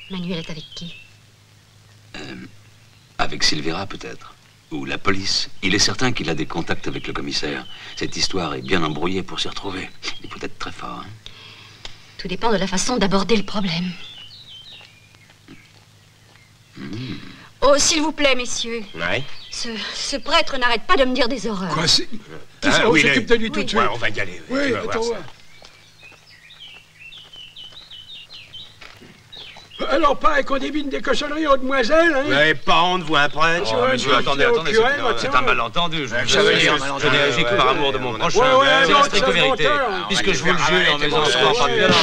Manuel est avec qui? Avec Silvera, peut-être. Ou la police. Il est certain qu'il a des contacts avec le commissaire. Cette histoire est bien embrouillée pour s'y retrouver. Il peut être très fort. Hein. Tout dépend de la façon d'aborder le problème. Oh, s'il vous plaît, messieurs. Ouais. Ce prêtre n'arrête pas de me dire des horreurs. Quoi, c'est... On s'occupe de lui tout de suite. Ouais, on va y aller. Oui, tu vas voir attends, ça. ouais. Alors pas qu'on débine des cochonneries aux demoiselles, hein? Vous n'avez pas honte, vous, un prêtre? Oh, monsieur, attendez, c'est un malentendu. Je n'ai agi que par amour de mon prochain. C'est la stricte vérité. Puisque je vous le jure, mes enfants, pas de violence.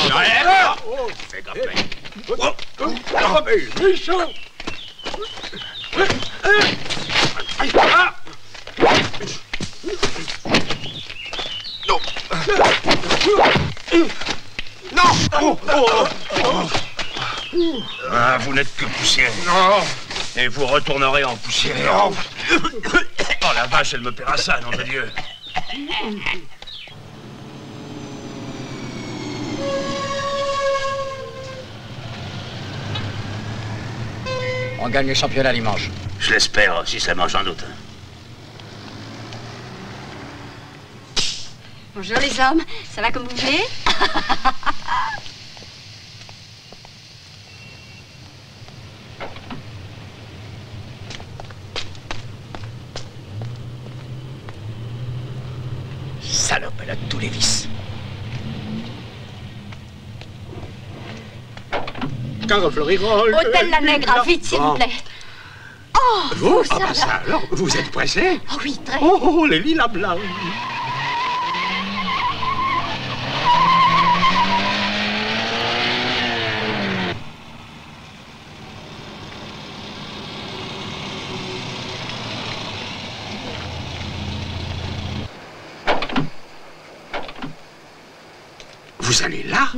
Fais gaffe. Méchant! Non! Ah, vous n'êtes que poussière. Non. Et vous retournerez en poussière. Non. Oh la vache, elle me paiera ça, nom de Dieu. On gagne le championnat dimanche. Je l'espère, si ça mange en doute. Bonjour les hommes, ça va comme vous voulez? Salope, elle a tous les vices. Quand Fleurirol... Hôtel La Nègre, vite s'il vous plaît. Oh, vous, ça va. Ça alors, vous êtes pressé? Oh oui, très. Oh, les lilas blancs. Vous allez là?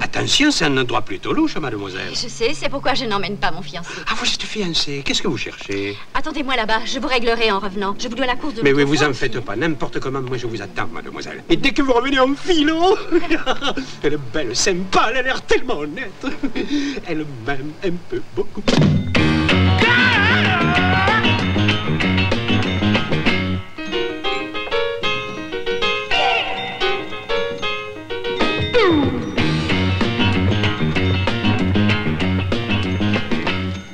Attention, c'est un endroit plutôt louche, mademoiselle. Je sais, c'est pourquoi je n'emmène pas mon fiancé. Ah, vous êtes fiancée. Qu'est-ce que vous cherchez? Attendez-moi là-bas, je vous réglerai en revenant. Je vous dois la course de Mais oui, l'autre vous fois. en faites pas. N'importe comment, moi je vous attends, mademoiselle. Et dès que vous revenez en filant, elle est belle, sympa, elle a l'air tellement honnête. Elle m'aime un peu beaucoup.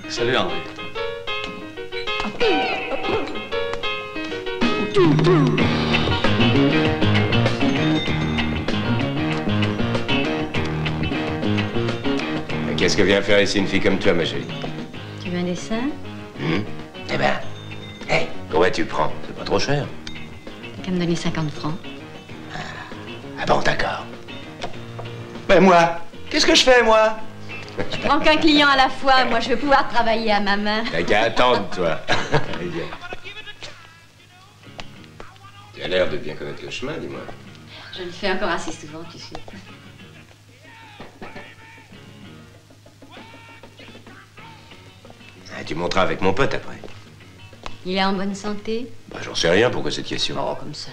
Salut Henri. Qu'est-ce que vient faire ici une fille comme toi, ma jolie? Tu veux un dessin? Eh ben, hé, combien tu prends? C'est pas trop cher. Qu'à me donner 50 francs. Ah bon, d'accord. Ben moi, qu'est-ce que je fais, moi? Je prends qu'un client à la fois. Moi, je veux pouvoir travailler à ma main. T'as qu'à attendre, toi. Allez, viens. Tu as l'air de bien connaître le chemin, dis-moi. Je le fais encore assez souvent, tu sais. Ah, tu monteras avec mon pote après. Il est en bonne santé? Bah, j'en sais rien, pourquoi cette question? Oh, comme ça.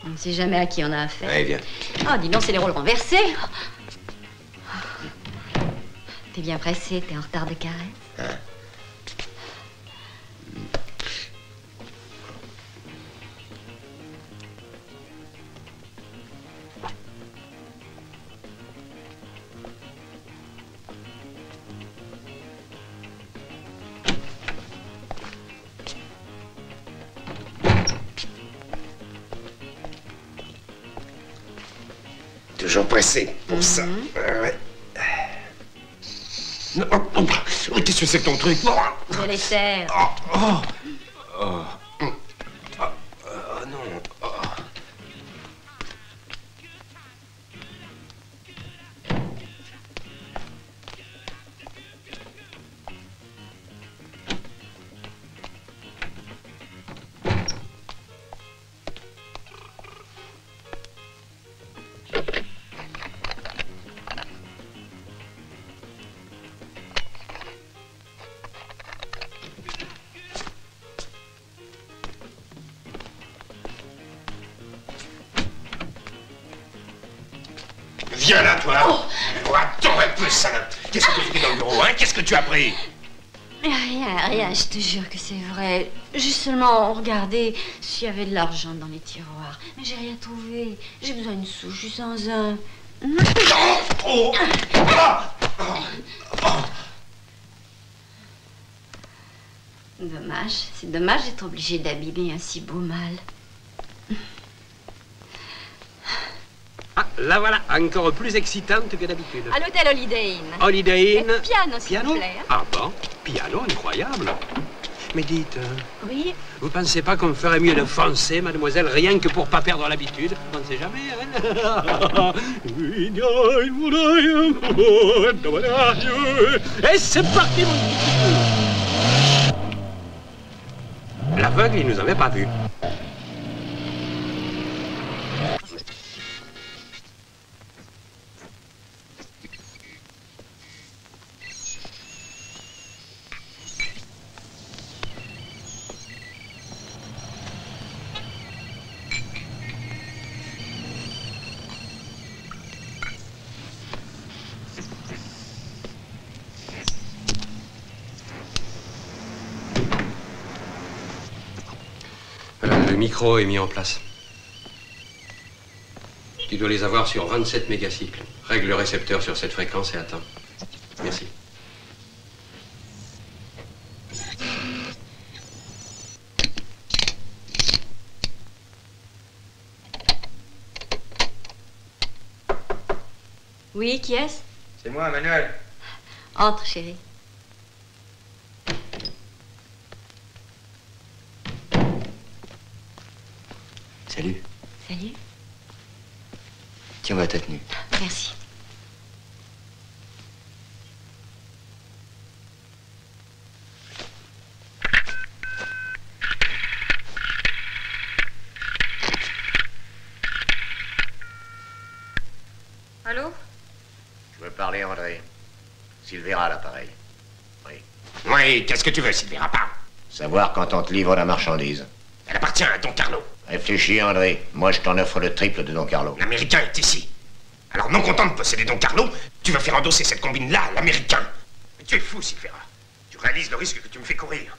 On ne sait jamais à qui on a affaire. Allez, viens. Oh, dis donc, c'est les rôles renversés. T'es bien pressé, t'es en retard de caresse. Hein? Toujours pressé pour ça. Ouais. Non, qu'est-ce que c'est que ton truc? Je les serre. Oh non. Viens là, toi. Oh, attends un peu, salope. Qu'est-ce que tu fais dans le bureau, hein? Qu'est-ce que tu as pris? Rien, je te jure que c'est vrai. Juste seulement regarder s'il y avait de l'argent dans les tiroirs. Mais j'ai rien trouvé. J'ai besoin d'une sou, je suis sans un. Oh. Dommage, c'est dommage d'être obligé d'abîmer un si beau mal. Ah, la voilà, encore plus excitante que d'habitude. À l'hôtel Holiday Inn. Holiday Inn. Piano, s'il vous plaît. Hein. Ah bon? Piano, incroyable. Mais dites, oui. Vous pensez pas qu'on ferait mieux de foncer, mademoiselle, rien que pour pas perdre l'habitude? On ne sait jamais, hein? Et c'est parti, mon petit. L'aveugle, il nous avait pas vus. Le micro est mis en place. Tu dois les avoir sur 27 mégacycles. Règle le récepteur sur cette fréquence et attends. Merci. Oui, qui est-ce? C'est moi, Manuel. Entre, chérie. Salut. Salut. Tiens, va ta tenue. Merci. Allô? Je veux parler, André. Silvera, l'appareil. Oui. Oui, qu'est-ce que tu veux, Silvera? Parle. Savoir quand on te livre la marchandise. Elle appartient à Don Carlo. Réfléchis, André. Moi, je t'en offre le triple de Don Carlo. L'Américain est ici. Alors, non content de posséder Don Carlo, tu vas faire endosser cette combine-là à l'Américain. Mais tu es fou, Silvera. Tu réalises le risque que tu me fais courir.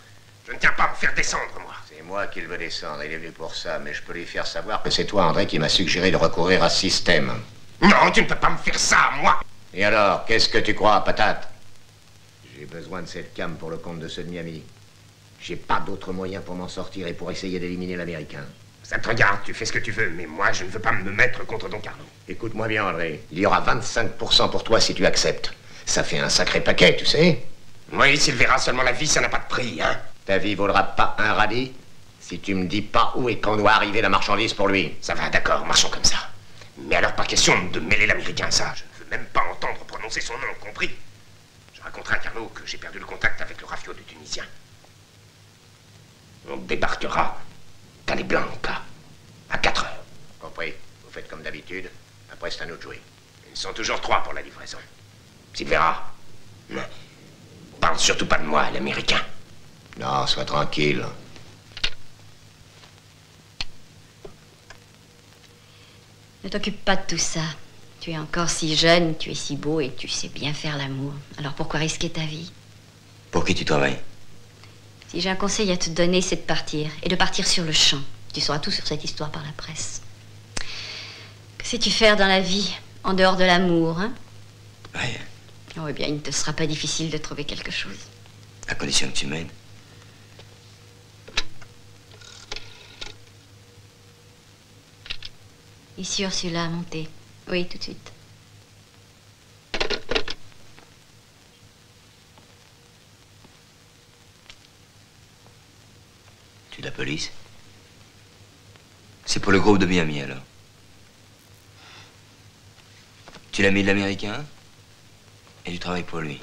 Je ne tiens pas à me faire descendre, moi. C'est moi qui le veux descendre. Il est venu pour ça. Mais je peux lui faire savoir que c'est toi, André, qui m'a suggéré de recourir à ce système. Non, tu ne peux pas me faire ça, moi. Et alors, qu'est-ce que tu crois, patate? J'ai besoin de cette cam pour le compte de ceux de Miami. J'ai pas d'autre moyen pour m'en sortir et pour essayer d'éliminer l'Américain. Ça te regarde, tu fais ce que tu veux, mais moi, je ne veux pas me mettre contre Don Carlo. Écoute-moi bien, André. Il y aura 25% pour toi si tu acceptes. Ça fait un sacré paquet, tu sais. Oui, Silvera, seulement la vie, ça n'a pas de prix, hein. Ta vie vaudra pas un radis si tu me dis pas où et quand doit arriver la marchandise pour lui. Ça va, d'accord, marchons comme ça. Mais alors, pas question de mêler l'Américain à ça. Je ne veux même pas entendre prononcer son nom, compris? Je raconterai à Carlo que j'ai perdu le contact avec le rafio du Tunisien. On débarquera Calablanca à 4 heures. Compris. Vous faites comme d'habitude. Après, c'est à nous de jouer. Ils sont toujours 3 pour la livraison. Silvera, parle surtout pas de moi à l'Américain. Non, sois tranquille. Ne t'occupe pas de tout ça. Tu es encore si jeune, tu es si beau et tu sais bien faire l'amour. Alors pourquoi risquer ta vie? Pour qui tu travailles? Si j'ai un conseil à te donner, c'est de partir. Et de partir sur le champ. Tu sauras tout sur cette histoire par la presse. Que sais-tu faire dans la vie, en dehors de l'amour, hein? Rien. Oh, eh bien, il ne te sera pas difficile de trouver quelque chose. À condition que tu m'aides. Ici, Ursula, montez. Oui, tout de suite. Tu es de la police? C'est pour le groupe de Miami, alors. Tu l'as mis de l'Américain? Et tu travailles pour lui?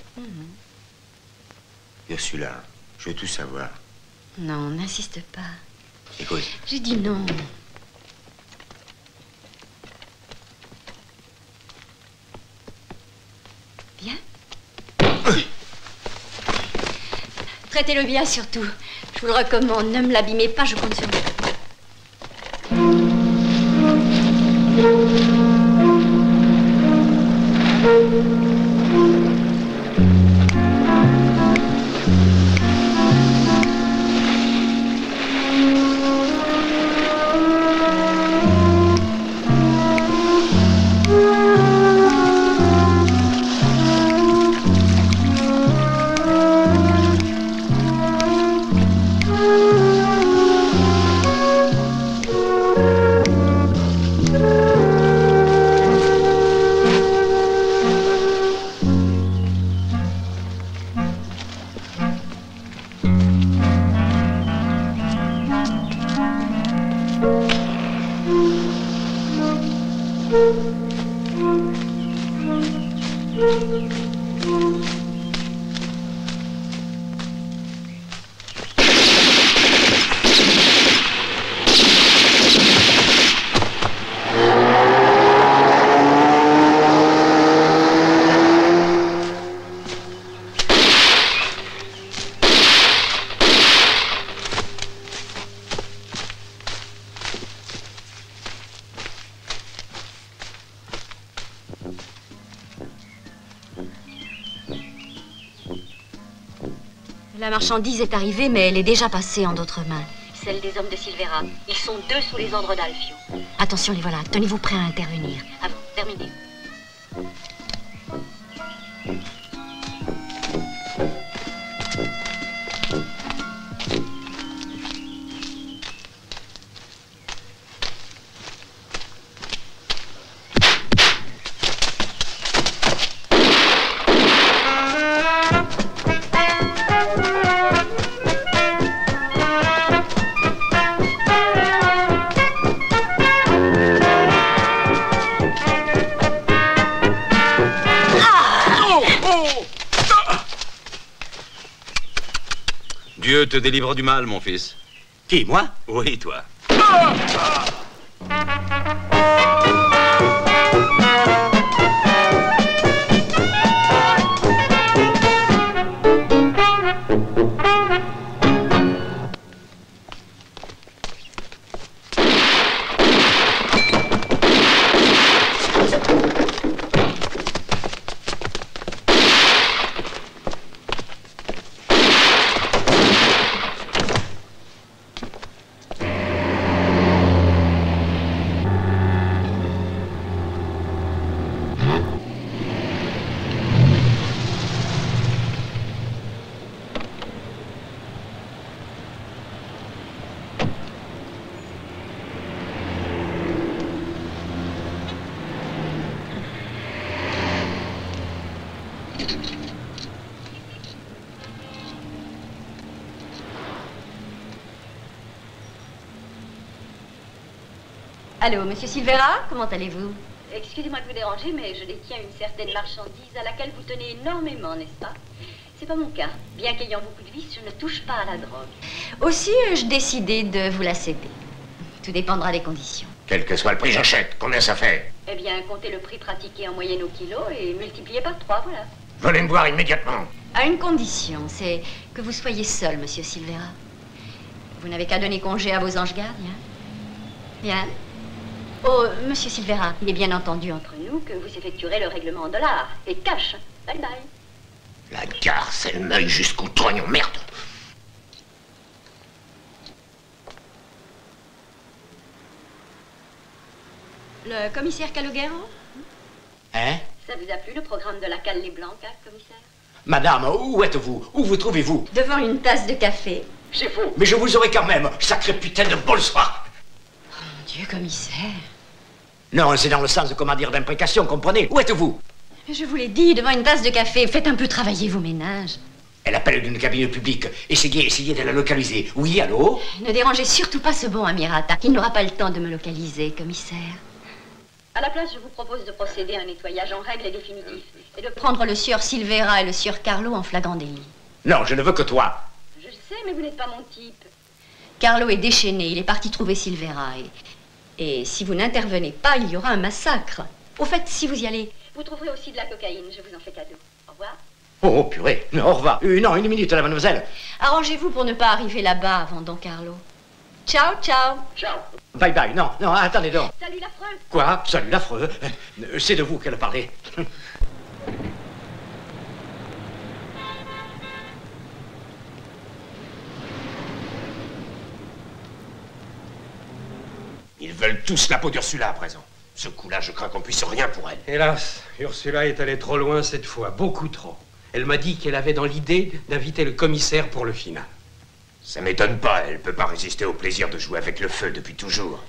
Ursula, je veux tout savoir. Non, n'insiste pas. Écoute. J'ai dit non. Bien. Traitez-le bien, surtout. Je vous le recommande. Ne me l'abîmez pas, je compte sur vous. La marchandise est arrivée, mais elle est déjà passée en d'autres mains. Celle des hommes de Silvera. Ils sont 2 sous les ordres d'Alfio. Attention, les voilà. Tenez-vous prêts à intervenir. À vous, terminez. Dieu te délivre du mal, mon fils. Qui, moi? Oui, toi. Allô, monsieur Silvera, comment allez-vous? Excusez-moi de vous déranger, mais je détiens une certaine marchandise à laquelle vous tenez énormément, n'est-ce pas? C'est pas mon cas. Bien qu'ayant beaucoup de vices, je ne touche pas à la drogue. Aussi, ai-je décidé de vous la céder. Tout dépendra des conditions. Quel que soit le prix, j'achète. Combien ça fait? Eh bien, comptez le prix pratiqué en moyenne au kilo et multipliez par 3, voilà. Venez me voir immédiatement. À une condition, c'est que vous soyez seul, monsieur Silvera. Vous n'avez qu'à donner congé à vos anges gardiens. Bien. Oh, monsieur Silvera, il est bien entendu entre nous que vous effectuerez le règlement en dollars et cash. Bye bye. La garce, elle meule jusqu'au trognon, merde. Le commissaire Calogero? Hein? Ça vous a plu, le programme de la Cale les Blancs, hein, commissaire? Madame, où êtes-vous? Où vous trouvez-vous? Devant une tasse de café. C'est faux. Mais je vous aurai quand même, sacré putain de bonsoir. Oh mon Dieu, commissaire. Non, c'est dans le sens de comment dire d'imprécation, comprenez? Où êtes-vous? Je vous l'ai dit, devant une tasse de café. Faites un peu travailler vos ménages. Elle appelle d'une cabine publique. Essayez de la localiser. Oui, allô? Ne dérangez surtout pas ce bon Amirata. Il n'aura pas le temps de me localiser, commissaire. À la place, je vous propose de procéder à un nettoyage en règle et définitif. Et de prendre le sieur Silvera et le sieur Carlo en flagrant délit. Non, je ne veux que toi. Je sais, mais vous n'êtes pas mon type. Carlo est déchaîné. Il est parti trouver Silvera. Et si vous n'intervenez pas, il y aura un massacre. Au fait, si vous y allez... Vous trouverez aussi de la cocaïne, je vous en fais cadeau. Au revoir. Oh, purée. Au revoir. Non, une minute, là, mademoiselle. Arrangez-vous pour ne pas arriver là-bas avant Don Carlo. Ciao, ciao. Ciao. Bye bye. Non, attendez donc. Salut l'affreux. Quoi? Salut l'affreux. C'est de vous qu'elle parlait. Ils veulent tous la peau d'Ursula à présent. Ce coup-là, je crains qu'on puisse rien pour elle. Hélas, Ursula est allée trop loin cette fois, beaucoup trop. Elle m'a dit qu'elle avait dans l'idée d'inviter le commissaire pour le final. Ça m'étonne pas, elle peut pas résister au plaisir de jouer avec le feu depuis toujours.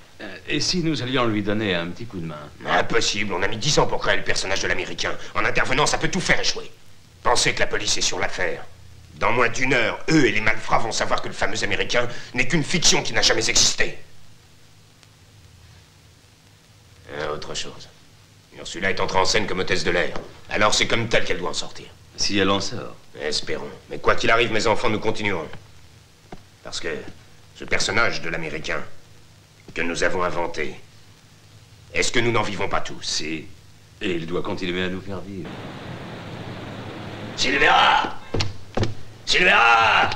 Et si nous allions lui donner un petit coup de main? Impossible, on a mis 10 ans pour créer le personnage de l'Américain. En intervenant, ça peut tout faire échouer. Pensez que la police est sur l'affaire. Dans moins d'1 heure, eux et les malfrats vont savoir que le fameux Américain n'est qu'une fiction qui n'a jamais existé. Au autre chose. Ursula est entrée en scène comme hôtesse de l'air. Alors c'est comme telle qu'elle doit en sortir. Si elle en sort. Espérons. Mais quoi qu'il arrive, mes enfants, nous continuerons. Parce que ce personnage de l'Américain que nous avons inventé, est-ce que nous n'en vivons pas tous? Si. Et il doit continuer à nous faire vivre. Silvera! Silvera!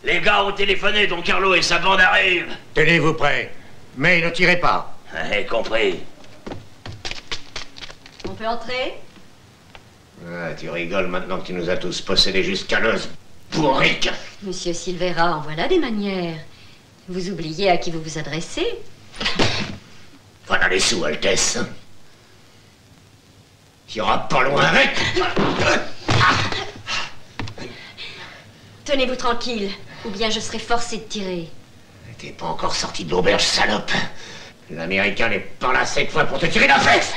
Les gars ont téléphoné, Don Carlo et sa bande arrivent. Tenez-vous prêts, mais ne tirez pas. Compris. On peut entrer? Ah, tu rigoles maintenant que tu nous as tous possédés jusqu'à l'os. Bourrique! Monsieur Silvera, en voilà des manières. Vous oubliez à qui vous vous adressez? Voilà les sous, Altesse. Tu iras pas loin avec. Tenez-vous tranquille, ou bien je serai forcé de tirer. T'es pas encore sorti de l'auberge, salope. L'Américain n'est pas là cette fois pour te tirer la fesse.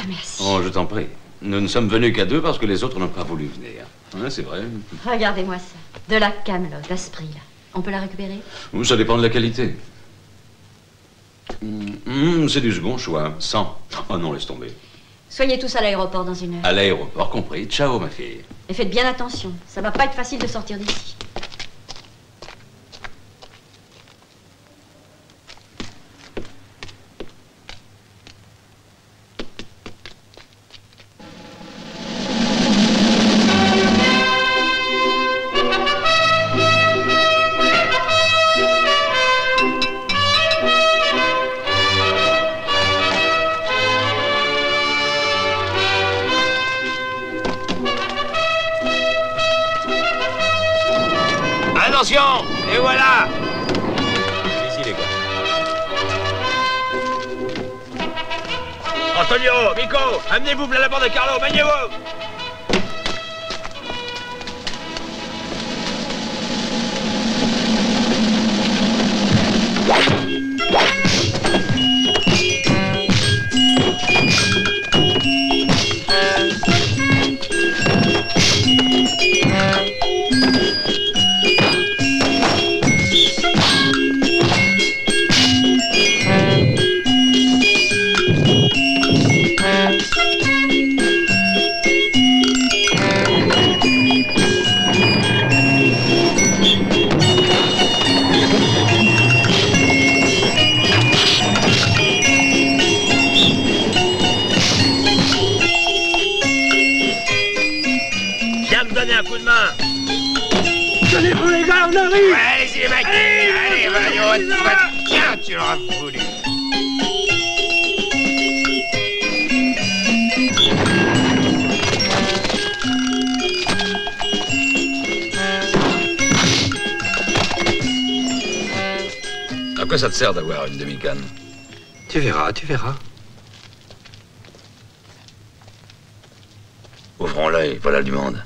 Merci. Oh, je t'en prie. Nous ne sommes venus qu'à deux parce que les autres n'ont pas voulu venir. Hein, c'est vrai. Regardez-moi ça. De la Camelot à ce prix-là. On peut la récupérer? Ça dépend de la qualité. C'est du second choix. 100. Oh non, laisse tomber. Soyez tous à l'aéroport dans 1 heure. À l'aéroport, compris. Ciao, ma fille. Et faites bien attention. Ça va pas être facile de sortir d'ici. Attention! Et voilà! Allez-y, les gars. Antonio, Vico, amenez-vous plein la bande de Carlo, maniez-vous! Un coup de main. Tenez-vous les gars, on arrive. Ouais, allez-y les mecs. Allez, tiens, tu l'auras voulu. À quoi ça te sert d'avoir une demi-canne? Tu verras, tu verras. Ouvrons l'œil, voilà du monde.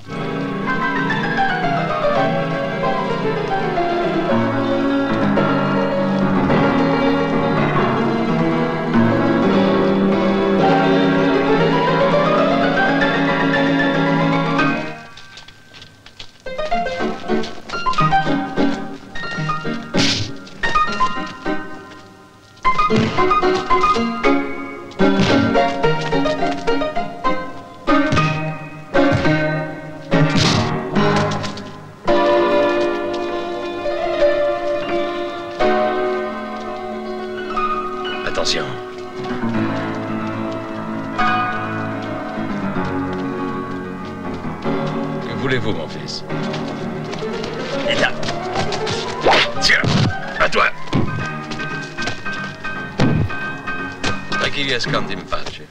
Attention. Que voulez-vous, mon fils? Et là. Tiens, à toi. Tranquilli, scandi in pace.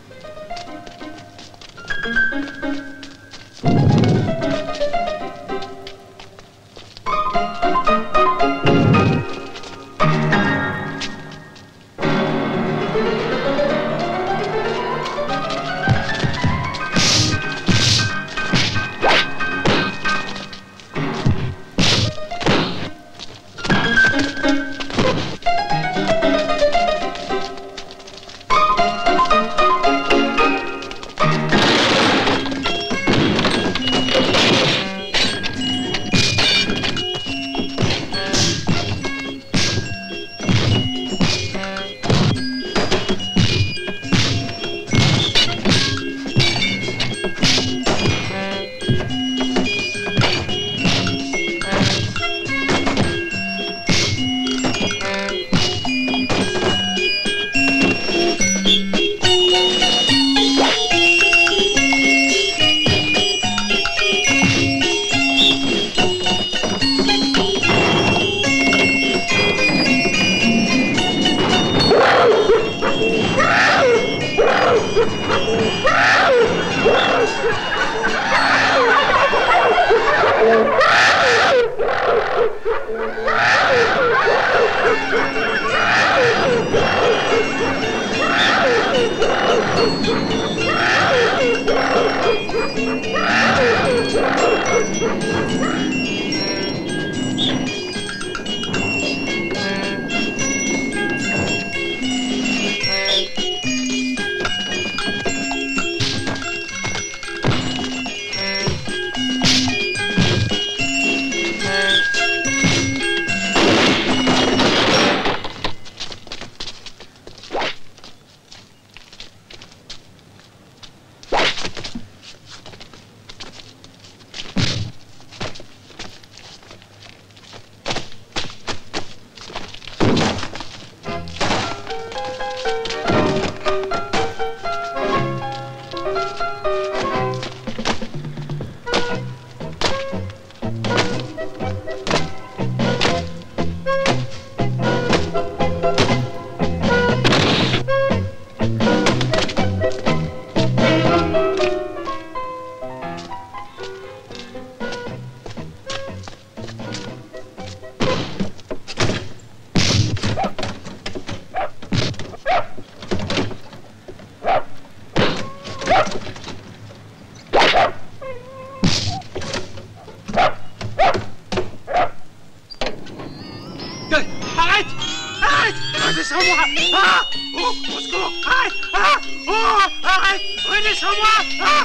sans moi! Ah! Oh, au secours! Arrête! Ah! Oh! Arrête! Venez sans moi! Ah!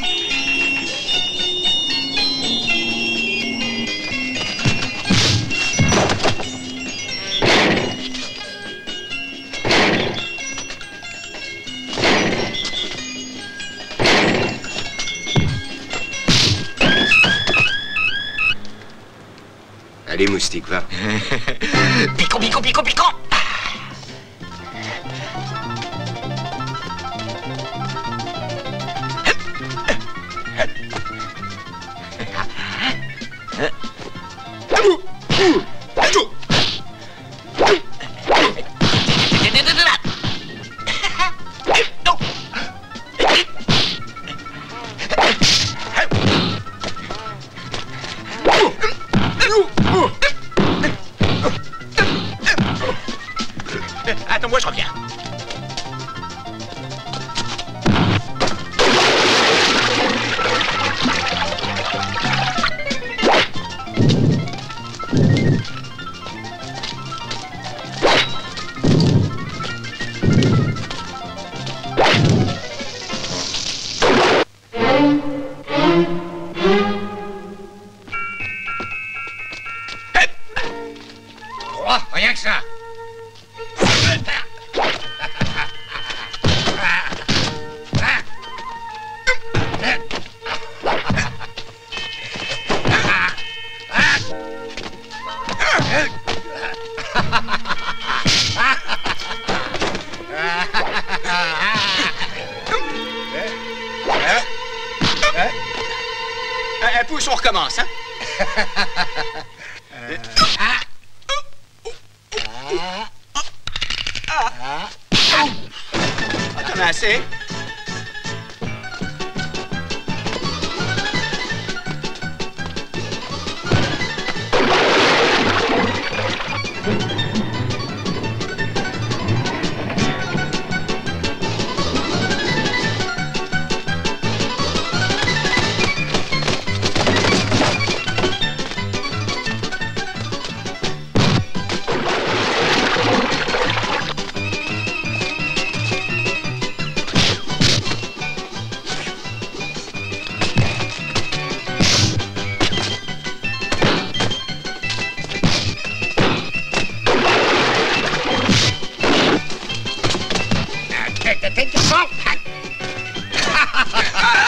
Allez, moustique, va. Piquant, piquant, piquant, piquant! Attends-moi, je reviens. Oh, rien que ça. Pousse, on recommence, hein? T'en as assez?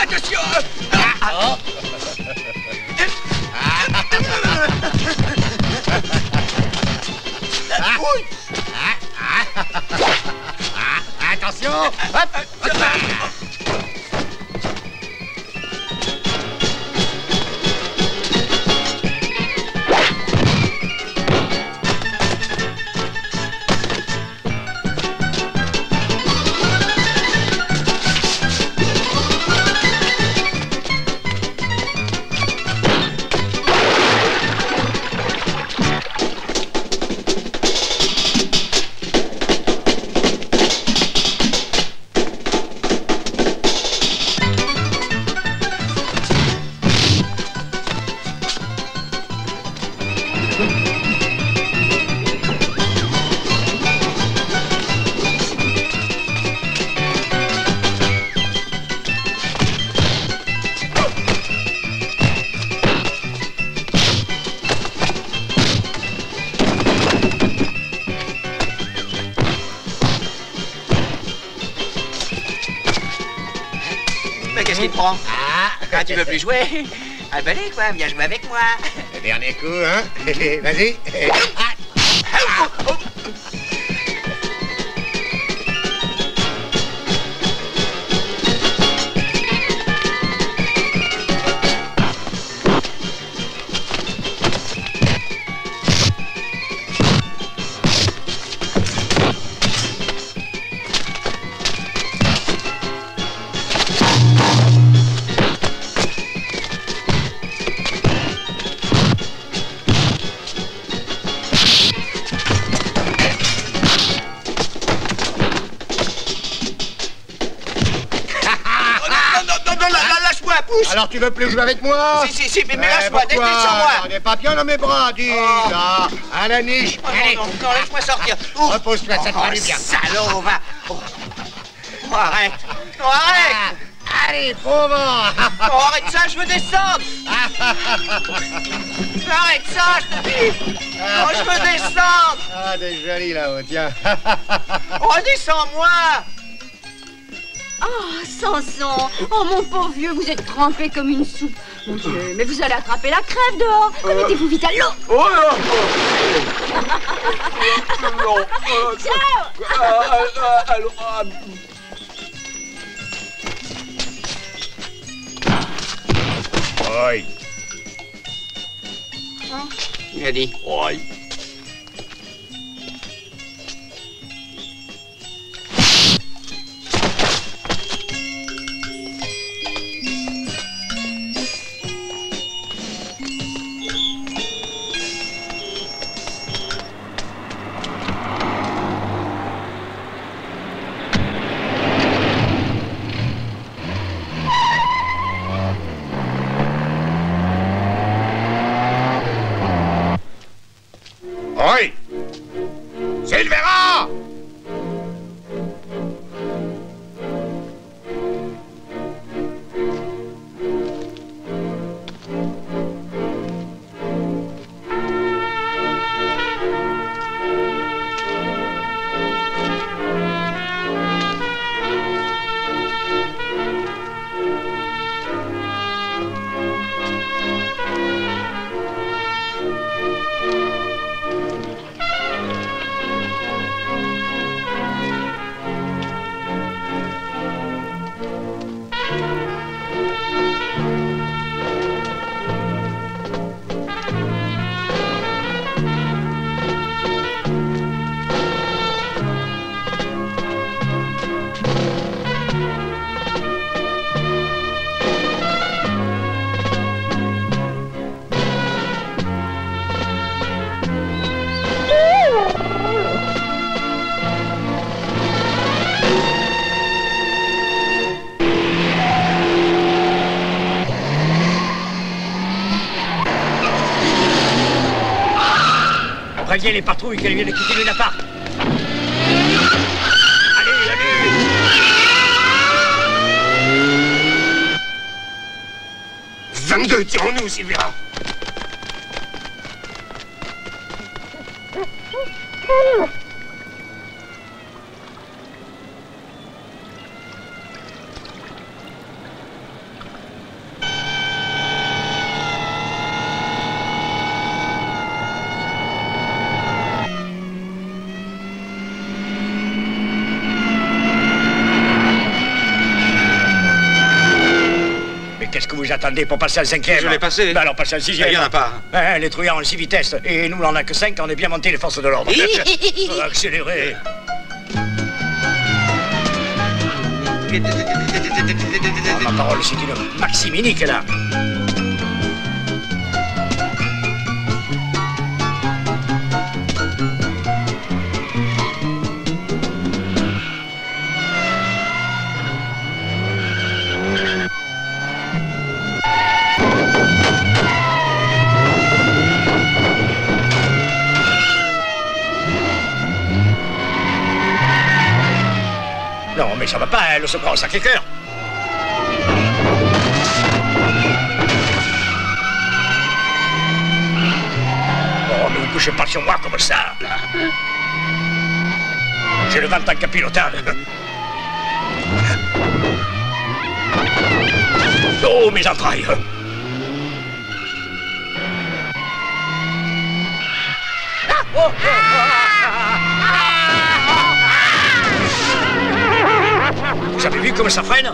Attention! Attention! Hop! Mais qu'est-ce qu'il te prend? Ah, tu veux plus jouer? Ah, ben allez, quoi, viens jouer avec moi. Le dernier coup, hein? Vas-y. Alors tu veux plus jouer avec moi? Si, mais lâche-moi, descends-moi. Des papiers dans mes bras, dis là. À la niche. Allez. Non, laisse-moi sortir. Repose-toi, ça te va du bien. Salaud, va. Arrête. Arrête. Allez, pauvre. Arrête ça, je veux descendre. Arrête ça, je te dis. Je veux descendre. Ah, t'es joli là-haut, tiens. Redescends-moi. Oh, Samson! Oh, mon pauvre vieux, vous êtes trempé comme une soupe. Mon Dieu, mais vous allez attraper la crève dehors. Mettez-vous vite à l'eau. Ciao! Oi. Il a dit. Oi. Oi! Silvera! Préviens les patrouilles qu'elles viennent quitter le appart. Allez. 22, tirons-nous, Silvera. Qu'est-ce que vous attendez pour passer à le 5e? Je l'ai passé. Ben alors passez à le 6e. Il n'y en a pas. Les trouillards ont 6 vitesses. Et nous, on en a que 5, on est bien monté les forces de l'ordre. Accélérez. Ma parole, c'est une Maximinique, là. Non, mais ça va pas, hein, le secours au Sacré-Cœur. Oh, ne vous couchez pas sur moi comme ça. J'ai le ventre en capilotade. Oh, mes entrailles. Vous avez vu comme ça freine?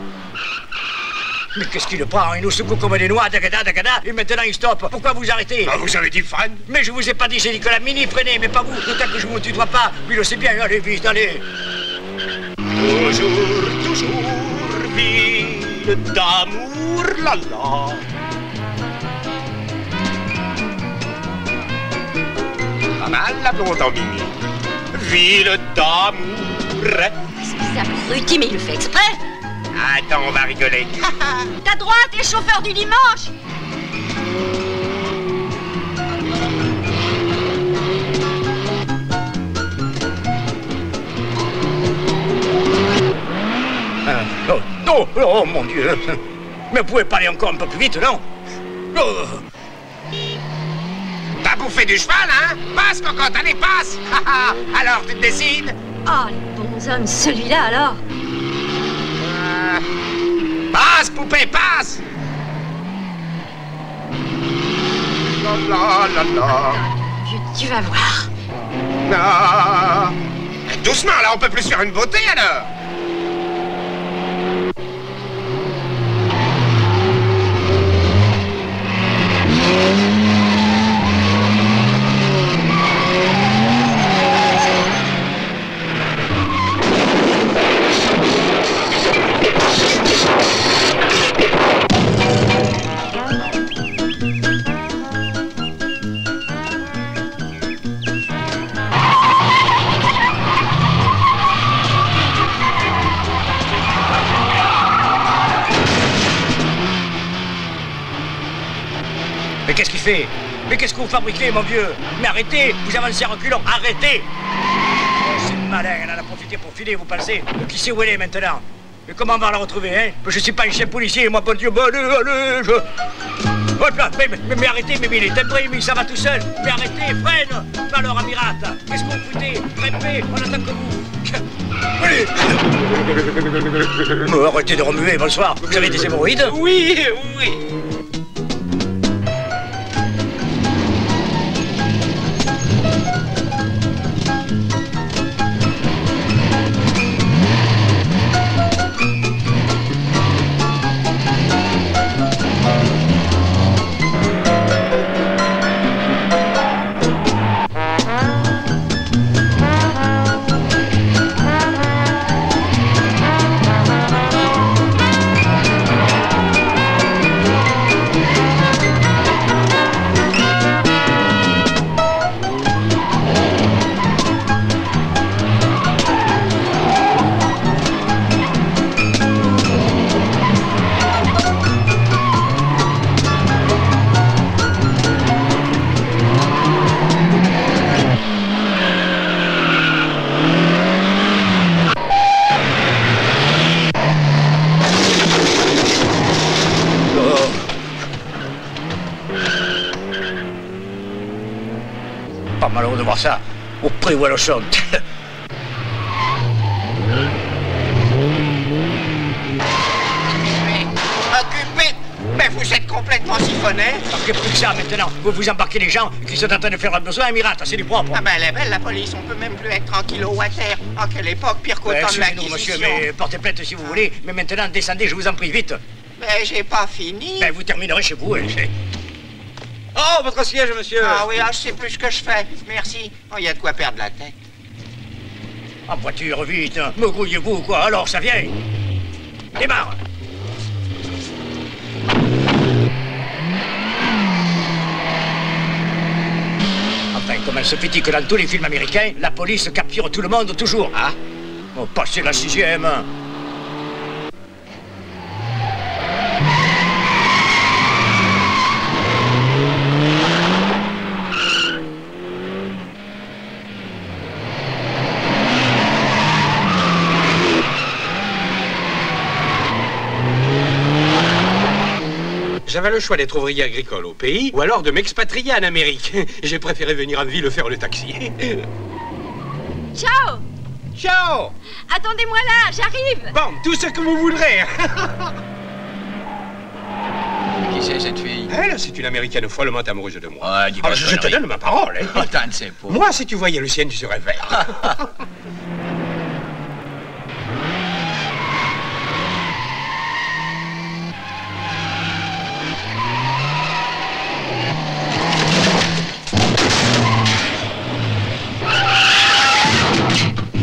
Mais qu'est-ce qu'il le prend? Il nous secoue comme des noix, dagada, et maintenant il stoppe. Pourquoi vous arrêtez? Ah, vous avez dit freine? Mais je vous ai pas dit, j'ai dit que la Mini freinait, mais pas vous. D'autant que je vous tutoie pas. Lui le sait bien, allez vite, allez. Toujours, ville d'amour, la la. Pas mal la blonde en Mini. Ville d'amour. C'est abruti, mais il le fait exprès. Attends, on va rigoler. Ta droite est chauffeur du dimanche. Oh, oh, oh, mon Dieu. Mais vous pouvez pas aller encore un peu plus vite, non? Oh. T'as bouffé du cheval, hein? Passe, cocotte, allez, passe. Alors, tu te décides? Oh, les bons hommes, celui-là, alors. Passe, poupée, passe. La la la. Tu vas voir. Non. Doucement, là, on peut plus faire une beauté, alors. Mais qu'est-ce qu'il fait? Mais qu'est-ce que vous fabriquez, mon vieux? Mais arrêtez! Vous avancez en reculant! Arrêtez! Oh, c'est malin, elle en a profité pour filer, vous pensez? Qui sait où elle est maintenant? Mais comment on va la retrouver, hein? Je suis pas un chef policier, moi, bon Dieu, bon, allez, je... Hop là, mais arrêtez, mais il est timbré, mais ça va tout seul! Mais arrêtez, freine! Alors, Amirat, qu'est-ce que vous foutez? Grimpez, on attend que vous! Allez! Arrêtez de remuer, bonsoir! Vous avez des hémorroïdes? Oui, oui! Pas malheureux de voir ça au prix où elle chante. Occupé. Mais vous êtes complètement siphonné. Marquez plus que ça maintenant. Vous vous embarquez les gens qui sont en train de faire un besoin, Amirat, c'est du propre. Ah ben elle est belle la police, on peut même plus être tranquille au water. En quelle époque, pire qu'au temps de Excusez-nous, monsieur, l'acquisition. mais portez plainte si vous voulez. Mais maintenant, descendez, je vous en prie, vite. Mais j'ai pas fini. Ben, vous terminerez chez vous, hein, Oh, votre siège, monsieur. Ah oui, je sais plus ce que je fais. Merci. Oh, il y a de quoi perdre la tête. En voiture, vite. Me grouillez-vous ou quoi? Alors, ça vient. Démarre. Enfin, comment se fait-il que dans tous les films américains, la police capture tout le monde toujours? Ah? Oh, passez la 6e. J'avais le choix d'être ouvrier agricole au pays ou alors de m'expatrier en Amérique. J'ai préféré venir en ville faire le taxi. Ciao! Ciao! Attendez-moi là, j'arrive! Bon, tout ce que vous voudrez. Qui c'est cette fille? Elle, c'est une Américaine follement amoureuse de moi. Ah, dis pas de je te conneries. donne ma parole. Hein. Putain de ses pauvres. Moi, si tu voyais le sien, tu serais vert.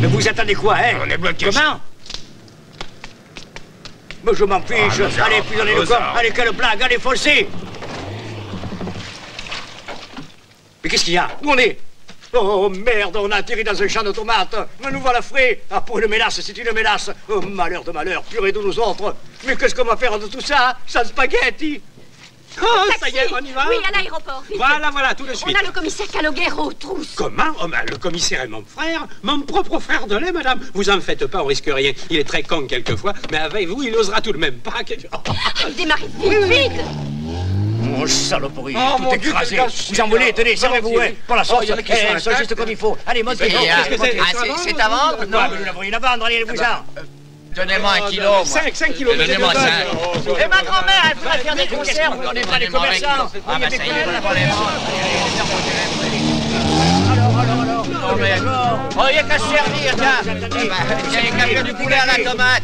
Mais vous attendez quoi, hein? On est bloqué. Comment? Mais je m'en fiche. Allez, plus dans les corps. Allez, quelle blague. Allez, foncez. Mais qu'est-ce qu'il y a? Où on est? Oh merde, on a atterri dans un champ de tomates. Mais nous voilà frais. Ah, pour une mélasse, c'est une mélasse. Oh, malheur de malheur, purée de nous autres. Mais qu'est-ce qu'on va faire de tout ça? Sans spaghetti. Oh, ça y est, on y va? Oui, à l'aéroport, vite. Voilà, tout de suite. On a le commissaire Caloguer aux trousses. Comment? Oh, ben, le commissaire est mon frère, mon propre frère de lait, madame. Vous en faites pas, on risque rien. Il est très con quelquefois, mais avec vous, il osera tout de même pas. Démarrez vite. Oh, saloperie, tout écrasé. Vous en voulez, tenez, servez-vous, hein. Pour la sauce, c'est juste comme il faut. Allez, montez. C'est à vendre? Non, mais nous n'avons rien à vendre, allez-vous-en. Donnez-moi 1 kilo, moi. 5 kilos. Donnez-moi 5. Et ma grand-mère, elle pourrait faire des conserves, on n'est pas des commerçants. Ah, bah ça y est, voilà, alors. Non, mais... Oh, il n'y a qu'à se servir, tiens. Tiens, qu'à faire du poulet à la tomate.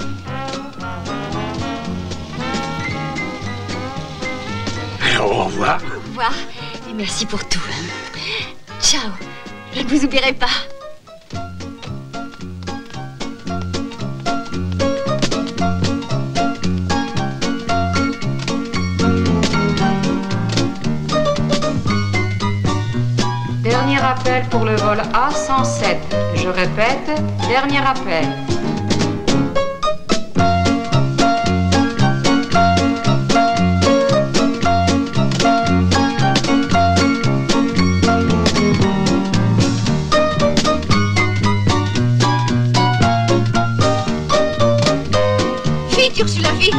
Alors, au revoir. Au revoir, et merci pour tout. Ciao, je ne vous oublierai pas. Dernier appel pour le vol A107. Je répète, dernier appel. Vite, Ursula, vite.